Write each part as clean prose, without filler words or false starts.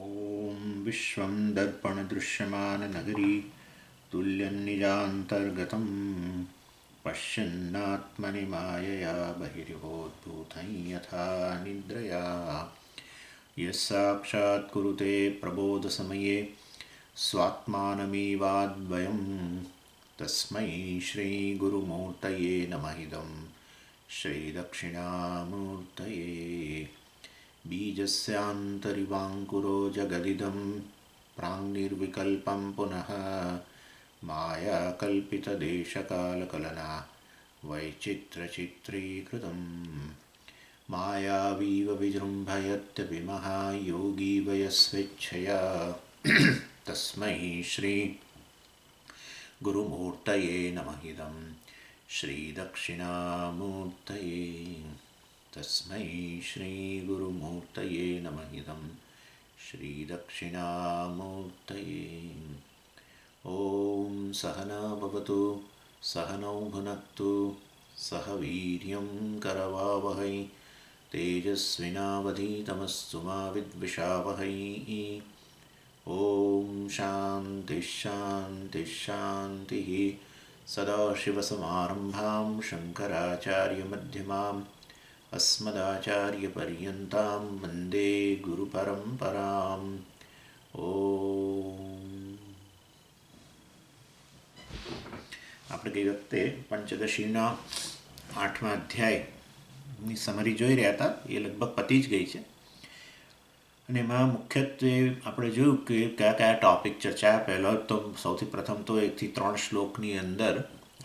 ॐ विश्वं दर्पणदृश्यमाननगरी तुल्यन्निजान्तर्गतं पश्यन्नात्मनि मायया बहिर्भूतं यथा निद्रया यस्साक्षात् कुरुते प्रबोधसमये स्वात्मानमेवाद्वयं तस्मै श्रीगुरुमूर्तये नमः इदं श्रीदक्षिणामूर्तये बीजस्यान्तरिवाङ्कुरो जगदिदं प्राङ्निर्विकल्पं पुनः मायाकल्पितदेशकालकलना वैचित्रचित्रीकृतं मायावीव विजृम्भयत्यपि महायोगी वयस्वेच्छया तस्मै श्रीगुरुमूर्तये नमः इदं श्रीदक्षिणामूर्तये तस्मै श्रीगुरुमूर्तये नमः इदं श्रीदक्षिणामूर्तये ॐ सहना भवतु सहनौ भुनक्तु सह वीर्यं करवावहै तेजस्विनावधीतमस्तु मा विद्विषावहै ॐ शान्तिः शान्तिः शान्तिः सदाशिवसमारम्भां शङ्कराचार्यमध्यमाम् अस्मदाचार्यपर्यन्तां वन्दे गुरुपरम्पराम् ઓમ. આપણે ગઈ વખતે પંચદશીના 8મા અધ્યાયની સમરી જોઈ રહ્યા હતા. એ લગભગ પતી જ ગઈ છે અને એમાં મુખ્યત્વે આપણે જોયું કે કયા કયા ટોપિક ચર્ચાયા. પહેલો તો સૌથી પ્રથમ તો 1 થી 3 શ્લોકની અંદર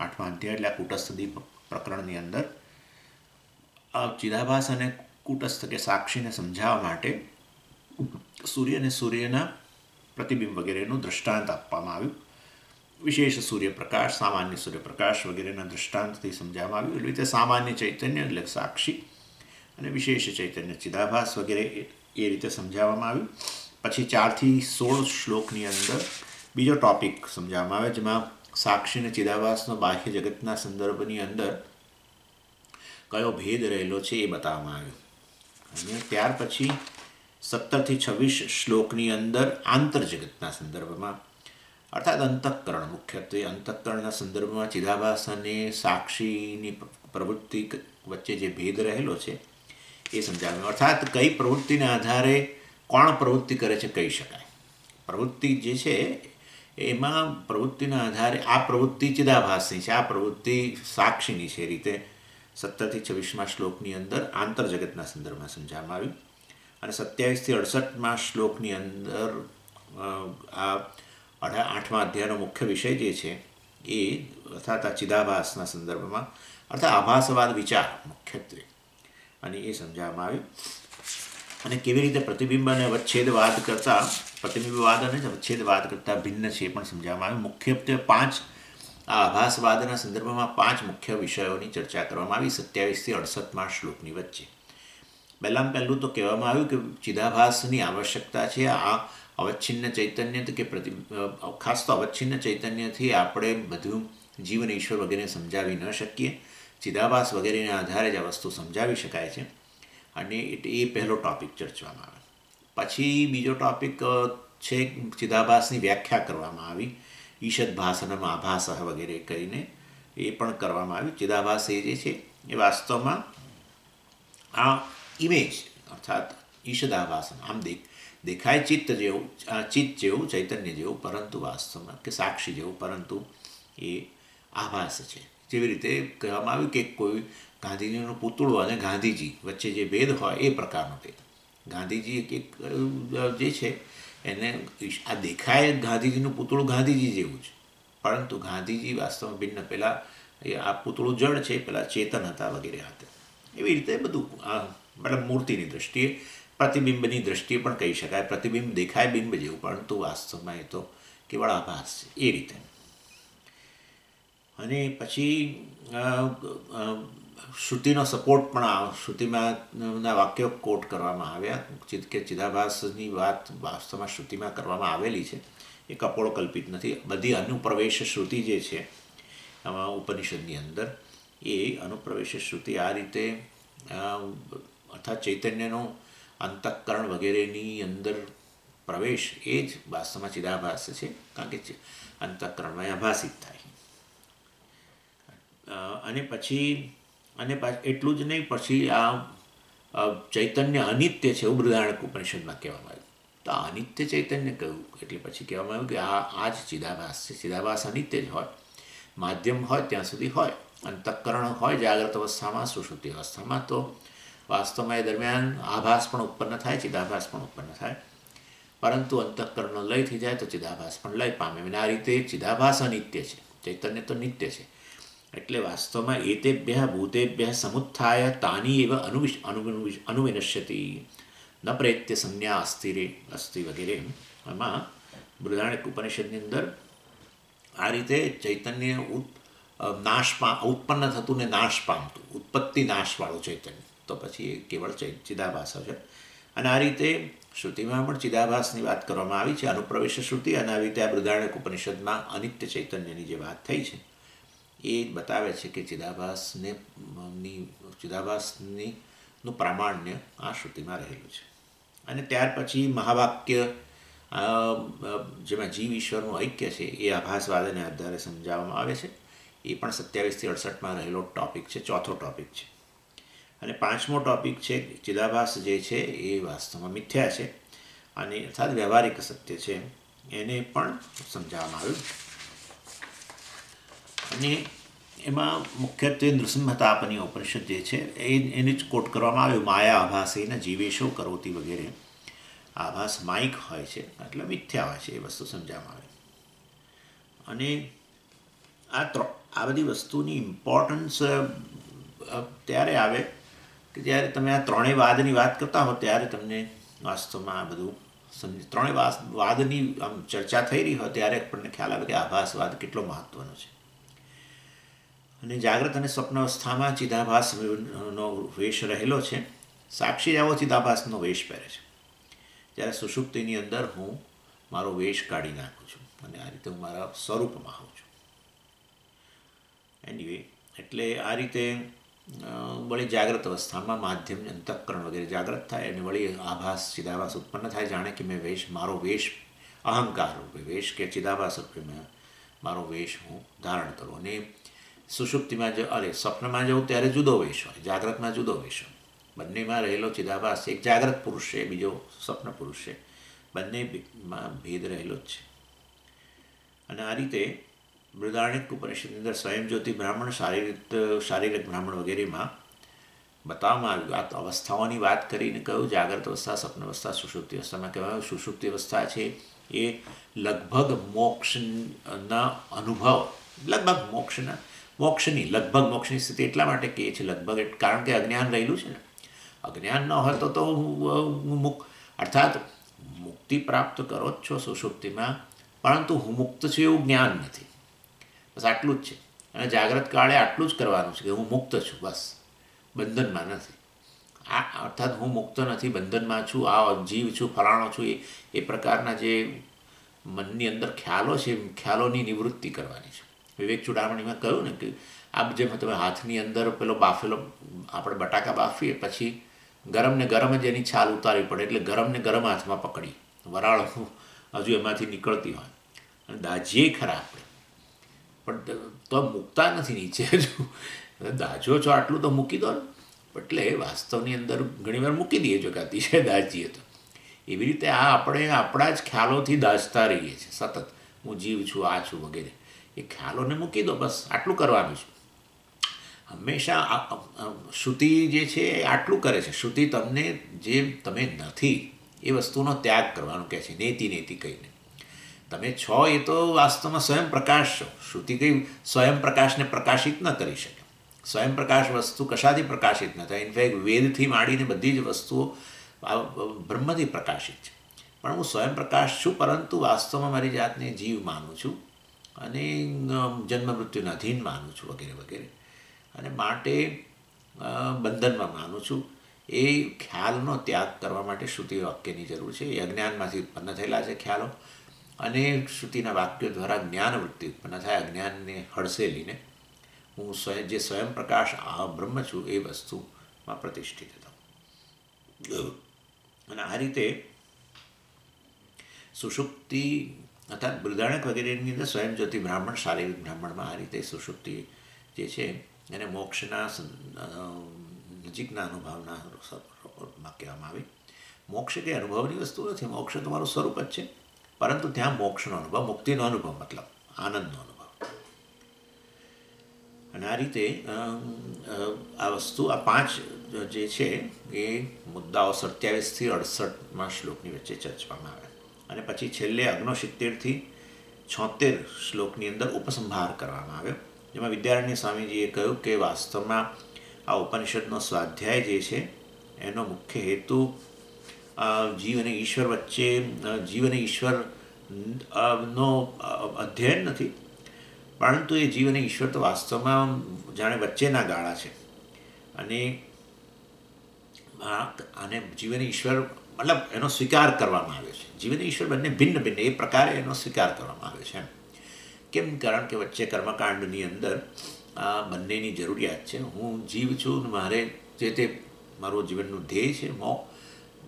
8મા અધ્યાય એટલે કૂટસ્થદી પ્રકરણની અંદર ચિદાભાસ અને કૂટસ્થ કે સાક્ષીને સમજાવવા માટે સૂર્ય અને સૂર્યના પ્રતિબિંબ વગેરેનું દૃષ્ટાંત આપવામાં આવ્યું. વિશેષ સૂર્યપ્રકાશ, સામાન્ય સૂર્યપ્રકાશ વગેરેના દૃષ્ટાંતથી સમજાવવામાં આવ્યું. એવી રીતે સામાન્ય ચૈતન્ય એટલે સાક્ષી અને વિશેષ ચૈતન્ય ચિદાભાસ વગેરે એ રીતે સમજાવવામાં આવ્યું. પછી 4 થી 16 શ્લોકની અંદર બીજો ટોપિક સમજાવવામાં આવે, જેમાં સાક્ષી અને ચિદાભાસનો બાહ્ય જગતના સંદર્ભની અંદર કયો ભેદ રહેલો છે એ બતાવવામાં આવ્યું. અને ત્યાર પછી 17 થી 26 શ્લોકની અંદર આંતરજગતના સંદર્ભમાં અર્થાત અંતઃકરણ, મુખ્યત્વે અંતઃકરણના સંદર્ભમાં ચિદાભાસ અને સાક્ષીની પ્રવૃત્તિ વચ્ચે જે ભેદ રહેલો છે એ સમજાવ્યું. અર્થાત કઈ પ્રવૃત્તિના આધારે કોણ પ્રવૃત્તિ કરે છે કહી શકાય. પ્રવૃત્તિ જે છે એમાં પ્રવૃત્તિના આધારે આ પ્રવૃત્તિ ચિદાભાસની છે, આ પ્રવૃત્તિ સાક્ષીની છે. એ રીતે 17 થી 26મા શ્લોકની અંદર આંતરજગતના સંદર્ભમાં સમજાવવામાં આવ્યું. અને 27 થી 68મા શ્લોકની અંદર આ 8મા અધ્યાયનો મુખ્ય વિષય જે છે એ અર્થાત આ ચિદાભાસના સંદર્ભમાં અર્થાત આભાસવાદ વિચાર મુખ્યત્વે, અને એ સમજાવવામાં આવ્યું. અને કેવી રીતે પ્રતિબિંબ અને અવચ્છેદવાદ કરતાં પ્રતિબિંબવાદ અને અવચ્છેદવાદ કરતાં ભિન્ન છે એ પણ સમજાવવામાં આવ્યું. મુખ્યત્વે 5 આ આભાસવાદના સંદર્ભમાં 5 મુખ્ય વિષયોની ચર્ચા કરવામાં આવી 27 થી 68મા શ્લોકની વચ્ચે. પહેલું તો કહેવામાં આવ્યું કે ચિદાભાસની આવશ્યકતા છે. આ અવચ્છિન્ન ચૈતન્ય કે ખાસ તો અવચ્છિન્ન ચૈતન્યથી આપણે બધું જીવન, ઈશ્વર વગેરે સમજાવી ન શકીએ. ચિદાભાસ વગેરેના આધારે જ આ વસ્તુ સમજાવી શકાય છે. અને એ પહેલો ટોપિક ચર્ચવામાં આવે. પછી બીજો ટોપિક છે ચિદાભાસની વ્યાખ્યા કરવામાં આવી. ઈષદભાસનમ આભાસ વગેરે કહીને એ પણ કરવામાં આવ્યું. ચિદાભાસ એ જે છે એ વાસ્તવમાં આ ઇમેજ અર્થાત ઈષદાભાસન, આમ દેખાય ચિત્ત જેવું, ચિત્ત જેવું, ચૈતન્ય જેવું, પરંતુ વાસ્તવમાં કે સાક્ષી જેવું, પરંતુ એ આભાસ છે. જેવી રીતે કહેવામાં આવ્યું કે કોઈ ગાંધીજીનું પૂતળું અને ગાંધીજી વચ્ચે જે ભેદ હોય એ પ્રકારનો ભેદ. ગાંધીજી એક જે છે એને આ દેખાય ગાંધીજીનું પૂતળું ગાંધીજી જેવું છે, પરંતુ ગાંધીજી વાસ્તવમાં ભિન્ન. પહેલાં આ પૂતળું જડ છે, પહેલાં ચેતન હતા વગેરે હતા. એવી રીતે બધું મતલબ મૂર્તિની દૃષ્ટિએ, પ્રતિબિંબની દૃષ્ટિએ પણ કહી શકાય. પ્રતિબિંબ દેખાય બિંબ જેવું, પરંતુ વાસ્તવમાં એ તો કેવળ આભાસ છે. એ રીતે. અને પછી શ્રુતિનો સપોર્ટ પણ શ્રુતિમાં વાક્યો કોટ કરવામાં આવ્યા કે ચિદાભાસની વાત વાસ્તવમાં શ્રુતિમાં કરવામાં આવેલી છે, એ કપોળ કલ્પિત નથી. બધી અનુપ્રવેશ શ્રુતિ જે છે ઉપનિષદની અંદર, એ અનુપ્રવેશ શ્રુતિ આ રીતે અર્થાત ચૈતન્યનો અંતઃકરણ વગેરેની અંદર પ્રવેશ એ જ વાસ્તવમાં ચિદાભાસ છે, કારણ કે અંતઃકરણમાં આભાસિત થાય. અને પછી એટલું જ નહીં, પછી આ ચૈતન્ય અનિત્ય છે એવું બૃહદારણ્યક ઉપનિષદમાં કહેવામાં આવ્યું. તો આ અનિત્ય ચૈતન્ય કહ્યું એટલે પછી કહેવામાં આવ્યું કે આ જ ચિદાભાસ છે. ચિદાભાસ અનિત્ય જ હોય, માધ્યમ હોય ત્યાં સુધી હોય. અંતઃકરણ હોય જાગ્રત અવસ્થામાં, સુષુપ્તિ અવસ્થામાં, તો વાસ્તવમાં એ દરમિયાન આભાસ પણ ઉત્પન્ન થાય, ચિદાભાસ પણ ઉત્પન્ન થાય. પરંતુ અંતઃકરણનો લય થઈ જાય તો ચિદાભાસ પણ લય પામે. અને આ રીતે ચિદાભાસ અનિત્ય છે, ચૈતન્ય તો નિત્ય છે. એટલે વાસ્તવમાં એતેભ્યઃ ભૂતેભ્યઃ સમુત્થાય તાની એવ અનુવિનશ્યતિ ન પ્રેત્ય સંજ્ઞા અસ્તિ વગેરે. એમાં બૃહદારણ્યક ઉપનિષદની અંદર આ રીતે ચૈતન્ય ઉત્પન્ન થતું ને નાશ પામતું, ઉત્પત્તિ નાશવાળું ચૈતન્ય, તો પછી એ કેવળ ચિદાભાસ છે. અને આ રીતે શ્રુતિમાં પણ ચિદાભાસની વાત કરવામાં આવી છે, અનુપ્રવેશ શ્રુતિ. અને આવી રીતે આ બૃહદારણ્યક ઉપનિષદમાં અનિત્ય ચૈતન્યની જે વાત થઈ છે એ બતાવે છે કે ચિદાભાસનું પ્રામાણ્ય આ શ્રુતિમાં રહેલું છે. અને ત્યાર પછી મહાવાક્ય, જેમાં જીવ ઈશ્વરનું ઐક્ય છે, એ આભાસવાદને આધારે સમજાવવામાં આવે છે. એ પણ 27થી 68માં રહેલો ટૉપિક છે, ચોથો ટૉપિક છે. અને પાંચમો ટૉપિક છે ચિદાભાસ જે છે એ વાસ્તવમાં મિથ્યા છે, અને અર્થાત વ્યવહારિક સત્ય છે, એને પણ સમજાવવામાં આવ્યું. અને એમાં મુખ્યત્વે નૃસિંહતાપની ઉપનિષદ જે છે એને જ કોટ કરવામાં આવ્યું. માયા આભાસેન જીવેશો કરોતી વગેરે. આભાસ માઇક હોય છે એટલે મિથ્યા હોય છે, એ વસ્તુ સમજાવવામાં આવી. અને આ બધી વસ્તુની ઇમ્પોર્ટન્સ ત્યારે આવે કે જ્યારે તમે આ ત્રણેય વાદની વાત કરતા હો, ત્યારે તમને વાસ્તવમાં આ બધું ત્રણેય વાદની આમ ચર્ચા થઈ રહી હોય ત્યારે આપણને ખ્યાલ આવે કે આભાસવાદ કેટલો મહત્ત્વનો છે. અને જાગ્રત અને સ્વપ્ન અવસ્થામાં ચિદાભાસનો વેશ રહેલો છે. સાક્ષી આવો ચિદાભાસનો વેશ પહેરે છે. જ્યારે સુષુપ્તિની અંદર હું મારો વેશ કાઢી નાખું છું અને આ રીતે હું મારા સ્વરૂપમાં આવું છું. એનીવે, એટલે આ રીતે વળી જાગ્રત અવસ્થામાં માધ્યમ અંતઃકરણ વગેરે જાગ્રત થાય અને વળી આભાસ ચિદાભાસ ઉત્પન્ન થાય. જાણે કે મેં મારો વેશ અહંકાર રૂપે વેશ કે ચિદાભાસ રૂપે મારો વેશ હું ધારણ કરું. અને સુષુપ્તિમાં સ્વપ્નમાં જવું ત્યારે જુદો વેશ હોય, જાગ્રતમાં જુદો વેશ હોય. બંનેમાં રહેલો ચિદાભાસ, એક જાગ્રત પુરુષ છે, બીજો સ્વપ્ન પુરુષ છે, બંનેમાં ભેદ રહેલો જ છે. અને આ રીતે બૃહદારણ્યક ઉપનિષદની અંદર સ્વયંજ્યોતિ બ્રાહ્મણ, શારીરિક બ્રાહ્મણ વગેરેમાં બતાવવામાં આવ્યું. આ અવસ્થાઓની વાત કરીને કહ્યું જાગ્રત અવસ્થા, સ્વપ્ન અવસ્થા, સુષુપ્તિ અવસ્થામાં કહેવાયું. સુષુપ્તિ અવસ્થા છે એ લગભગ મોક્ષના અનુભવ, લગભગ મોક્ષની સ્થિતિ એટલા માટે કહે છે લગભગ, કારણ કે અજ્ઞાન રહેલું છે ને. અજ્ઞાન ન હોય તો અર્થાત મુક્તિ પ્રાપ્ત કરો જ છો સુષુપ્તિમાં, પરંતુ હું મુક્ત છું એવું જ્ઞાન નથી. બસ આટલું જ છે. અને જાગ્રત કાળે આટલું જ કરવાનું છે કે હું મુક્ત છું, બસ બંધનમાં નથી. આ અર્થાત હું મુક્ત નથી, બંધનમાં છું, આ જીવ છું, ફલાણો છું, એ પ્રકારના જે મનની અંદર ખ્યાલો છે, ખ્યાલોની નિવૃત્તિ કરવાની છે. વિવેક ચૂડામણીમાં કહ્યું ને કે આ જેમ તમે હાથની અંદર પેલો બાફેલો આપણે બટાકા બાફીએ, પછી ગરમ ને ગરમ જ એની છાલ ઉતારવી પડે, એટલે ગરમ ને ગરમ હાથમાં પકડી, વરાળ હજુ એમાંથી નીકળતી હોય અને દાજીએ ખરા આપણે, પણ તો મૂકતા નથી નીચે. હજુ દાજો છો આટલું તો મૂકી દો ને. એટલે વાસ્તવની અંદર ઘણીવાર મૂકી દઈએ જો કે અતિશય દાજીએ તો. એવી રીતે આપણે આપણા જ ખ્યાલોથી દાજતા રહીએ છીએ સતત. હું જીવ છું, આ છું વગેરે. એ ખ્યાલોને મૂકી દો, બસ આટલું કરવાનું છે. હંમેશા શ્રુતિ જે છે એ આટલું કરે છે. શ્રુતિ તમને જે તમે નથી એ વસ્તુનો ત્યાગ કરવાનું કહે છે, નેતિ કહીને. તમે છો એ તો વાસ્તવમાં સ્વયં પ્રકાશ છો. શ્રુતિ કંઈ સ્વયં પ્રકાશને પ્રકાશિત ન કરી શકે. સ્વયં પ્રકાશ વસ્તુ કશાથી પ્રકાશિત ન થાય. ઇનફેક્ટ વેદથી માંડીને બધી જ વસ્તુઓ બ્રહ્મથી પ્રકાશિત છે. પણ હું સ્વયં પ્રકાશ છું, પરંતુ વાસ્તવમાં મારી જાતને જીવ માનું છું અને જન્મ મૃત્યુના અધીન માનું છું વગેરે વગેરે. અને માટે બંધનમાં માનું છું. એ ખ્યાલનો ત્યાગ કરવા માટે શ્રુતિ વાક્યની જરૂર છે. એ અજ્ઞાનમાંથી ઉત્પન્ન થયેલા છે ખ્યાલો, અને શ્રુતિના વાક્યો દ્વારા જ્ઞાનવૃત્તિ ઉત્પન્ન થાય. અજ્ઞાનને હડસેલીને હું જે સ્વયં પ્રકાશ બ્રહ્મ છું એ વસ્તુમાં પ્રતિષ્ઠિત થતો. અને આ રીતે સુષુપ્તિ અર્થાત બૃહદારણ્યક વગેરેની અંદર સ્વયંજ્યોતિ બ્રાહ્મણ, શારીરિક બ્રાહ્મણમાં આ રીતે સુષુપ્તિ જે છે એને મોક્ષના નજીકના અનુભવના સ્વરૂપમાં કહેવામાં આવે. મોક્ષ કે અનુભવની વસ્તુ નથી, મોક્ષ તમારું સ્વરૂપ જ છે, પરંતુ ત્યાં મોક્ષનો અનુભવ, મુક્તિનો અનુભવ, મતલબ આનંદનો અનુભવ. અને આ રીતે આ વસ્તુ, આ 5 જે છે એ મુદ્દાઓ 27થી 68 શ્લોકની વચ્ચે ચર્ચવામાં આવે. અને પછી છેલ્લે 69થી 76 શ્લોકની અંદર ઉપસંહાર કરવામાં આવ્યો, જેમાં વિદ્યારણ્ય સ્વામીજીએ કહ્યું કે વાસ્તવમાં આ ઉપનિષદનો સ્વાધ્યાય જે છે એનો મુખ્ય હેતુ જીવ અને ઈશ્વર વચ્ચે, જીવ અને ઈશ્વરનો અધ્યયન નથી, પરંતુ એ જીવ અને ઈશ્વર તો વાસ્તવમાં જાણે વચ્ચેના ગાળા છે. અને જીવ અને ઈશ્વર મતલબ એનો સ્વીકાર કરવામાં આવ્યો છે. જીવ અને ઈશ્વર બંને ભિન્ન ભિન્ન એ પ્રકારે એનો સ્વીકાર કરવામાં આવ્યો છે. કેમ? કારણ કે વચ્ચે કર્મકાંડની અંદર આ બંનેની જરૂરિયાત છે. હું જીવ છું, મારે જે તે મારું જીવનનું ધ્યેય છે,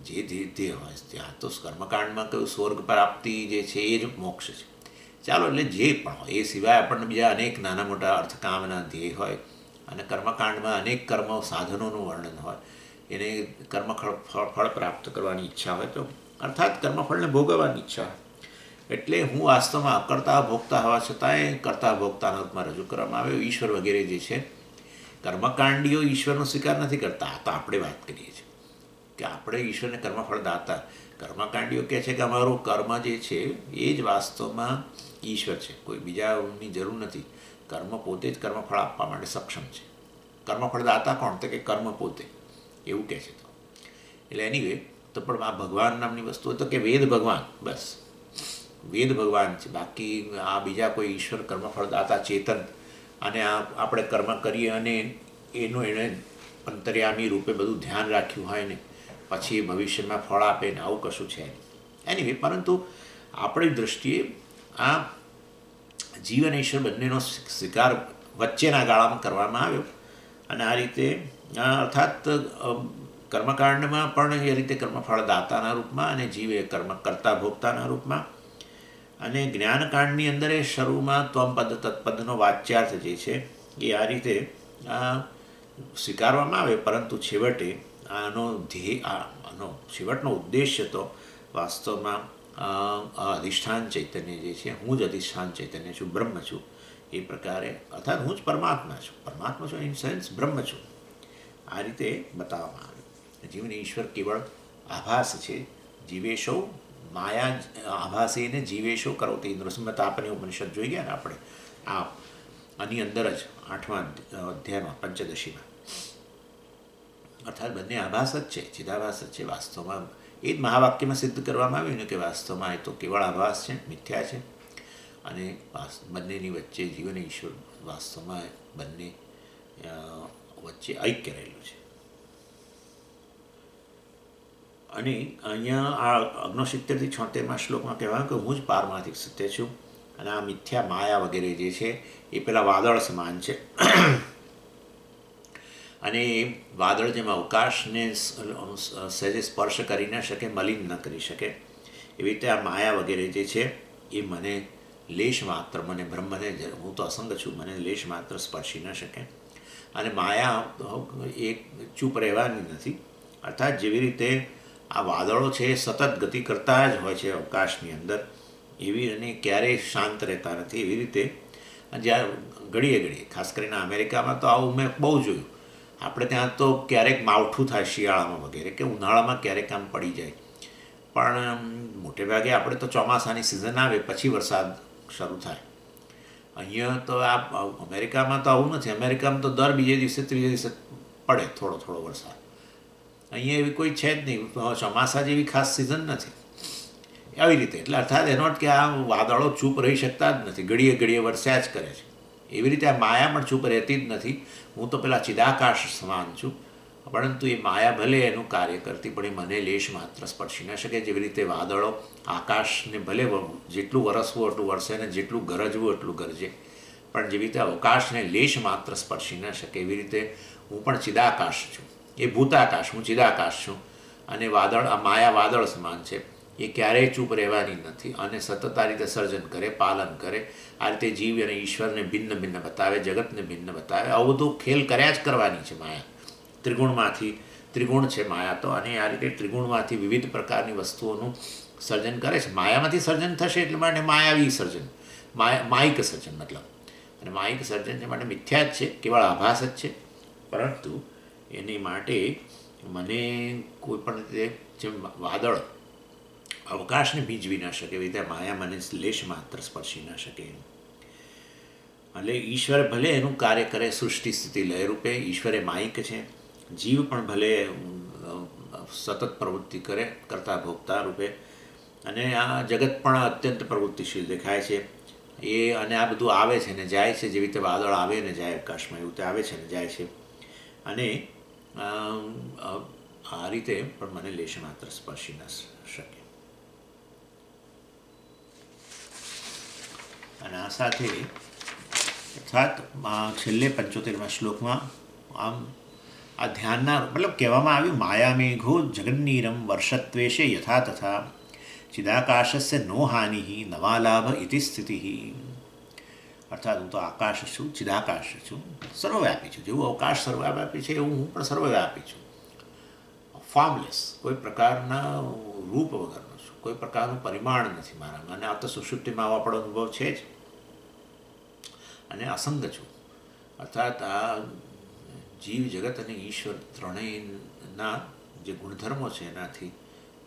જે ધ્યેય હોય ત્યાં તો કર્મકાંડમાં કહ્યું સ્વર્ગ પ્રાપ્તિ જે છે એ જ મોક્ષ છે. ચાલો, એટલે જે પણ હોય એ સિવાય આપણને બીજા અનેક નાના મોટા અર્થકામના ધ્યેય હોય, અને કર્મકાંડમાં અનેક કર્મ સાધનોનું વર્ણન હોય. એને કર્મફળ પ્રાપ્ત કરવાની ઈચ્છા હોય તો, અર્થાત કર્મફળને ભોગવવાની ઈચ્છા હોય. એટલે હું વાસ્તવમાં અકર્તા ભોગતા હોવા છતાંય કર્તા ભોગતાના રૂપમાં રજૂ કરવામાં આવ્યો. ઈશ્વર વગેરે જે છે, કર્મકાંડીઓ ઈશ્વરનો સ્વીકાર નથી કરતા. તો આપણે વાત કરીએ છીએ કે આપણે ઈશ્વરને કર્મફળ દાતા. કર્મકાંડીઓ કહે છે કે અમારું કર્મ જે છે એ જ વાસ્તવમાં ઈશ્વર છે, કોઈ બીજાની જરૂર નથી. કર્મ પોતે જ કર્મફળ આપવા માટે સક્ષમ છે. કર્મફળ દાતા કોણ? તો કે કર્મ પોતે, એવું કહે છે. તો એટલે એનીવે, તો પણ આ ભગવાન નામની વસ્તુ તો કે વેદ ભગવાન, બસ વેદ ભગવાન છે. બાકી આ બીજા કોઈ ઈશ્વર કર્મફળ દાતા ચેતન, અને આપણે કર્મ કરીએ અને એનું એણે અંતર્યામી રૂપે બધું ધ્યાન રાખ્યું હોય ને પછી ભવિષ્યમાં ફળ આપે ને આવું કશું છે નહીં. એનીવે, પરંતુ આપણી દૃષ્ટિએ આ જીવ અને ઈશ્વર બંનેનો સ્વીકાર વચ્ચેના ગાળામાં કરવામાં આવ્યો. અને આ રીતે અર્થાત કર્મકાંડમાં પણ એ રીતે કર્મફળ દાતાના રૂપમાં, અને જીવે કર્મ કરતા ભોગતાના રૂપમાં. અને જ્ઞાનકાંડની અંદર એ શરૂમાં ત્વમપદ તત્પદનો વાચ્યાર્થ જે છે એ આ રીતે સ્વીકારવામાં આવે, પરંતુ છેવટે આનો છેવટનો ઉદ્દેશ્ય તો વાસ્તવમાં અધિષ્ઠાન ચૈતન્ય જે છે, હું જ અધિષ્ઠાન ચૈતન્ય છું, બ્રહ્મ છું, એ પ્રકારે, અર્થાત હું જ પરમાત્મા છું. પરમાત્મા છું ઇન સેન્સ બ્રહ્મ છું. આ રીતે બતાવવામાં આવે. જીવને ઈશ્વર કેવળ આભાસ છે. જીવેશો માયા આભાસેને જીવેશો કરોતી નૃસિંહતાપની ઉપનિષદ જોઈ ગયા ને આપણે આની અંદર જ 8મા અધ્યાયમાં પંચદશીમાં. અર્થાત બંને આભાસ જ છે, ચિદાભાસ જ છે. વાસ્તવમાં એ જ મહાવાક્યમાં સિદ્ધ કરવામાં આવ્યું ને કે વાસ્તવમાં એ તો કેવળ આભાસ છે, મિથ્યા છે. અને બંનેની વચ્ચે જીવન ઈશ્વર વાસ્તવમાં બંને વચ્ચે ઐક્ય રહેલું છે. અને અહીંયા આ 69થી 76મા શ્લોકમાં કહેવાયું કે હું જ પારમાર્થિક સત્ય છું, અને આ મિથ્યા માયા વગેરે જે છે એ પેલા વાદળ સમાન છે. અને વાદળ જેમ અવકાશને સહેજે સ્પર્શ કરી ન શકે, મલિન ન કરી શકે, એવી રીતે આ માયા વગેરે જે છે એ મને લેશ માત્ર, મને બ્રહ્મને, હું તો અસંગ છું, મને લેશ માત્ર સ્પર્શી ન શકે. અને માયા એ ચૂપ રહેવાની નથી. અર્થાત જેવી રીતે આ વાદળો છે એ સતત ગતિ કરતા જ હોય છે અવકાશની અંદર, એવી અને ક્યારેય શાંત રહેતા નથી. એવી રીતે જ્યાં ઘડીએ ઘડીએ, ખાસ કરીને અમેરિકામાં તો આવું મેં બહુ જોયું. આપણે ત્યાં તો ક્યારેક માવઠું થાય શિયાળામાં વગેરે, કે ઉનાળામાં ક્યારેક આમ પડી જાય. પણ મોટે ભાગે આપણે તો ચોમાસાની સિઝન આવે પછી વરસાદ શરૂ થાય. અહીંયા તો આ અમેરિકામાં તો આવું નથી. અમેરિકામાં તો દર બીજે દિવસે ત્રીજે દિવસે પડે થોડો થોડો વરસાદ. અહીંયા એવી કોઈ છે જ નહીં, ચોમાસા જેવી ખાસ સિઝન નથી આવી રીતે. એટલે અર્થાત એનો અર્થ કે આ વાદળો ચૂપ રહી શકતા જ નથી, ઘડીએ ઘડીએ વરસ્યા જ કરે છે. એવી રીતે આ માયા પણ ચૂપ રહેતી જ નથી. હું તો પેલા ચિદાકાશ સમાન છું, પરંતુ એ માયા ભલે એનું કાર્ય કરતી, પણ એ મને લેશ માત્ર સ્પર્શી ન શકે. જેવી રીતે વાદળો આકાશને ભલે જેટલું વરસવું એટલું વરસે ને જેટલું ગરજવું એટલું ગરજે, પણ જેવી રીતે અવકાશને લેશ માત્ર સ્પર્શી ન શકે, એવી રીતે હું પણ ચિદાકાશ છું. એ ભૂતાકાશ, હું ચિદાકાશ છું. અને વાદળ, આ માયા વાદળ સમાન છે. એ ક્યારેય ચૂપ રહેવાની નથી અને સતત આ રીતે સર્જન કરે, પાલન કરે. આ રીતે જીવ અને ઈશ્વરને ભિન્ન ભિન્ન બતાવે, જગતને ભિન્ન બતાવે. આવું બધું ખેલ કર્યા જ કરવાની છે માયા. ત્રિગુણમાંથી ત્રિગુણ છે માયા તો, અને આ રીતે ત્રિગુણમાંથી વિવિધ પ્રકારની વસ્તુઓનું સર્જન કરે છે. માયામાંથી સર્જન થશે એટલે માટે માયાવી સર્જન, માયિક સર્જન મતલબ. અને માયિક સર્જન છે માટે મિથ્યા જ છે, કેવળ આભાસ જ છે. પરંતુ એની માટે મને કોઈ પણ રીતે જેમ વાદળ અવકાશને ભીંજવી ન શકે એવી રીતે માયા મને લેશ માત્ર સ્પર્શી ન શકે. એટલે ઈશ્વર ભલે એનું કાર્ય કરે સૃષ્ટિ સ્થિતિ લય રૂપે, ઈશ્વરે માયિક છે. જીવ પણ ભલે સતત પ્રવૃત્તિ કરે કરતા ભોગતા રૂપે, અને આ જગત પણ અત્યંત પ્રવૃત્તિશીલ દેખાય છે. અને આ બધું આવે છે ને જાય છે, જેવી રીતે વાદળ આવે ને જાય આકાશમાં, એવું રીતે આવે છે ને જાય છે. અને આ રીતે પણ મને લેશ માત્ર સ્પર્શી ન શકે. અને આ સાથે અર્થાત છેલ્લે 75મા શ્લોકમાં આમ આ ધ્યાનના મતલબ કહેવામાં આવ્યું, માયા મેઘો જગન્નીરમ વર્ષત્વેશે યથા તથા ચિદાકાશસ્ય નો હાનિ નવા લાભ ઇતિ સ્થિતિ. અર્થાત હું તો આકાશ છું, ચિદાકાશ છું, સર્વવ્યાપી છું. જેવું અવકાશ સર્વવ્યાપી છે એવું હું પણ સર્વવ્યાપી છું. ફોર્મલેસ, કોઈ પ્રકારના રૂપ વગરનો છું, કોઈ પ્રકારનું પરિમાણ નથી મારામાં. અને આ તો સુષુપ્તિમાં આવો આપણો અનુભવ છે જ. અને અસંગ છું, અર્થાત આ જીવ જગત અને ઈશ્વર ત્રણેયના જે ગુણધર્મો છે એનાથી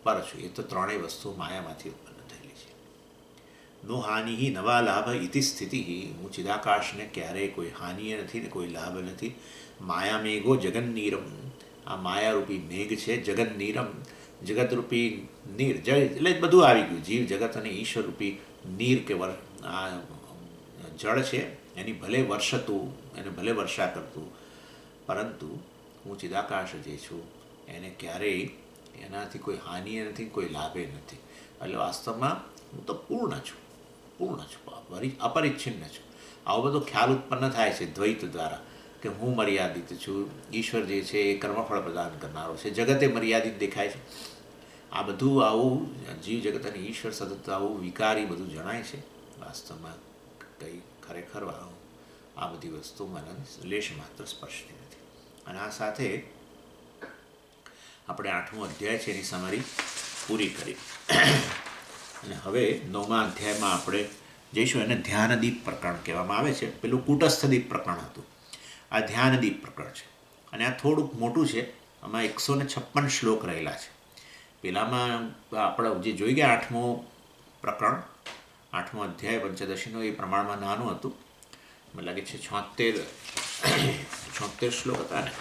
પર છું. એ તો ત્રણેય વસ્તુઓ માયામાંથી ઉત્પન્ન થયેલી છે. નો હાનિ નવા લાભ ઇતિ સ્થિતિ. હું ચિદાકાશને ક્યારેય કોઈ હાનિએ નથી ને કોઈ લાભ નથી. માયા મેઘો જગન્નીરમ, આ માયારૂપી મેઘ છે. જગન્નીરમ, જગતરૂપી નીર, એટલે બધું આવી ગયું. જીવ જગત અને ઈશ્વરરૂપી નીર કે આ જળ છે, એની ભલે વર્ષતું, એને ભલે વર્ષા કરતું, પરંતુ હું ચિદાકાશ જે છું એને ક્યારેય એનાથી કોઈ હાનિએ નથી, કોઈ લાભે નથી. એટલે વાસ્તવમાં હું તો પૂર્ણ છું, અપરિચ્છિન્ન છું. આવો બધો ખ્યાલ ઉત્પન્ન થાય છે દ્વૈત દ્વારા કે હું મર્યાદિત છું, ઈશ્વર જે છે એ કર્મફળ પ્રદાન કરનારો છે, જગતે મર્યાદિત દેખાય છે. આ બધું આવું જીવ જગત અને ઈશ્વર સતત આવું વિકારી બધું જણાય છે. વાસ્તવમાં કંઈ ખરેખર આ બધી વસ્તુ મને લેશ માત્ર સ્પર્શતી નથી. અને આ સાથે આપણે 8મો અધ્યાય છે એની સમરી પૂરી કરી. અને હવે 9મા અધ્યાયમાં આપણે જઈશું. એને ધ્યાનદીપ પ્રકરણ કહેવામાં આવે છે. પેલું કૂટસ્થદીપ પ્રકરણ હતું, આ ધ્યાનદીપ પ્રકરણ છે. અને આ થોડુંક મોટું છે, આમાં 156 શ્લોક રહેલા છે. પેલામાં આપણે જે જોઈ ગયા 8મો પ્રકરણ, 8મો અધ્યાય પંચદશીનો, એ પ્રમાણમાં નાનું હતું. મને લાગે છે 76 શ્લોક હતા ને?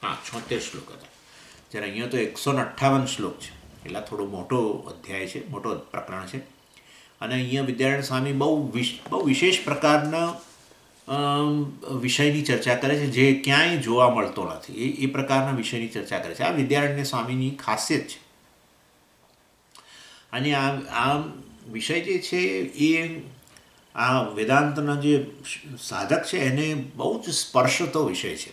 હા, 76 શ્લોક હતા. જ્યારે અહીંયા તો 158 શ્લોક છે. એટલે થોડો મોટો અધ્યાય છે, મોટો પ્રકરણ છે. અને અહીંયા વિદ્યારણ્ય સ્વામી બહુ વિશેષ પ્રકારના વિષયની ચર્ચા કરે છે, જે ક્યાંય જોવા મળતો નથી. એ પ્રકારના વિષયની ચર્ચા કરે છે. આ વિદ્યારણ્ય સ્વામીની ખાસિયત છે. અને આ વિષય જે છે એ આ વેદાંતના જે સાધક છે એને બહુ જ સ્પર્શતો વિષય છે,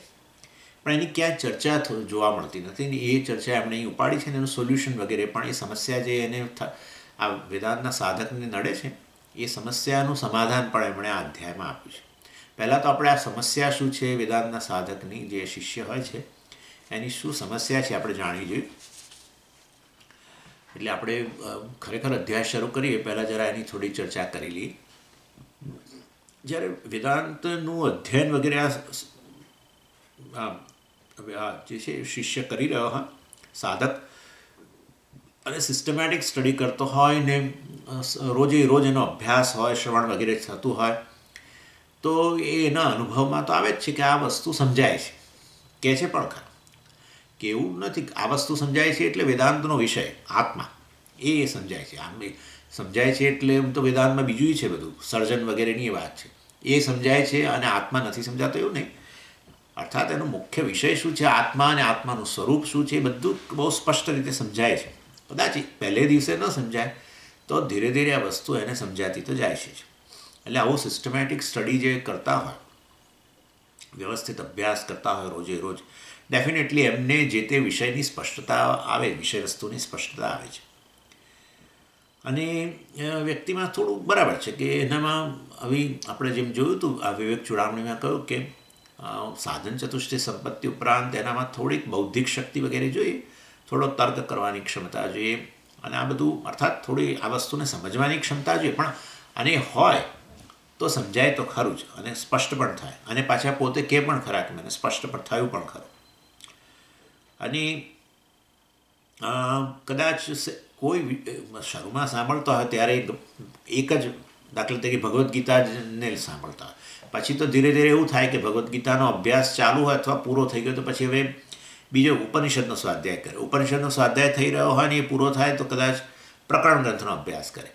પણ એની ક્યાંય ચર્ચા જોવા મળતી નથી. ને એ ચર્ચા એમણે અહીં ઉપાડી છે, અને એનું સોલ્યુશન વગેરે પણ, એ સમસ્યા જે એને આ વેદાંતના સાધકને નડે છે એ સમસ્યાનું સમાધાન પણ એમણે આ અધ્યાયમાં આપ્યું છે. પહેલાં તો આપણે આ સમસ્યા શું છે વેદાંતના સાધકની, જે શિષ્ય હોય છે એની શું સમસ્યા છે આપણે જાણવી જોઈએ. એટલે આપણે ખરેખર અધ્યાય શરૂ કરીએ પહેલાં જરા એની થોડી ચર્ચા કરી લઈએ. જ્યારે વેદાંતનું અધ્યયન વગેરે આ જે છે શિષ્ય કરી રહ્યો હોય, સાધક, અને સિસ્ટમેટિક સ્ટડી કરતો હોય ને રોજે રોજ એનો અભ્યાસ હોય, શ્રવણ વગેરે થતું હોય, તો એના અનુભવમાં તો આવે જ છે કે આ વસ્તુ સમજાય છે, કહે છે પણ ખરા કે એવું નથી. આ વસ્તુ સમજાય છે એટલે વેદાંતનો વિષય આત્મા એ સમજાય છે. આમ સમજાય છે એટલે એમ તો વેદાંતમાં બીજું છે, બધું સર્જન વગેરેની એ વાત છે, એ સમજાય છે. અને આત્મા નથી સમજાતો એવું નહીં. અર્થાત એનો મુખ્ય વિષય શું છે, આત્મા, અને આત્માનું સ્વરૂપ શું છે, એ બધું બહુ સ્પષ્ટ રીતે સમજાય છે. કદાચ પહેલે દિવસે ન સમજાય તો ધીરે ધીરે આ વસ્તુ એને સમજાતી તો જાય છે. એટલે આવું સિસ્ટમેટિક સ્ટડી જે કરતા હોય, વ્યવસ્થિત અભ્યાસ કરતા હોય રોજે રોજ, ડેફિનેટલી એમને જે તે વિષયની સ્પષ્ટતા આવે, વિષય વસ્તુની સ્પષ્ટતા આવે છે. અને વ્યક્તિમાં થોડું બરાબર છે કે એનામાં હવે આપણે જેમ જોયું હતું આ વિવેક ચૂડામણીમાં કહ્યું કે સાધન ચતુષ્ટય સંપત્તિ ઉપરાંત એનામાં થોડીક બૌદ્ધિક શક્તિ વગેરે જોઈએ, થોડો તર્ક કરવાની ક્ષમતા જોઈએ, અને આ બધું અર્થાત થોડી આ વસ્તુને સમજવાની ક્ષમતા જોઈએ. પણ આને હોય તો સમજાય તો ખરું જ, અને સ્પષ્ટ પણ થાય, અને પાછા પોતે કે પણ ખરા કે મને સ્પષ્ટ પણ થયું પણ ખરું. અને કદાચ કોઈ શરૂમાં સાંભળતો હોય ત્યારે એક જ દાખલા તરીકે ભગવદ્ ગીતાને સાંભળતા હોય, પછી તો ધીરે ધીરે એવું થાય કે ભગવદ્ ગીતાનો અભ્યાસ ચાલુ હોય અથવા પૂરો થઈ ગયો તો પછી હવે બીજો ઉપનિષદનો સ્વાધ્યાય કરે. ઉપનિષદનો સ્વાધ્યાય થઈ રહ્યો હોય ને એ પૂરો થાય તો કદાચ પ્રકરણ ગ્રંથનો અભ્યાસ કરે,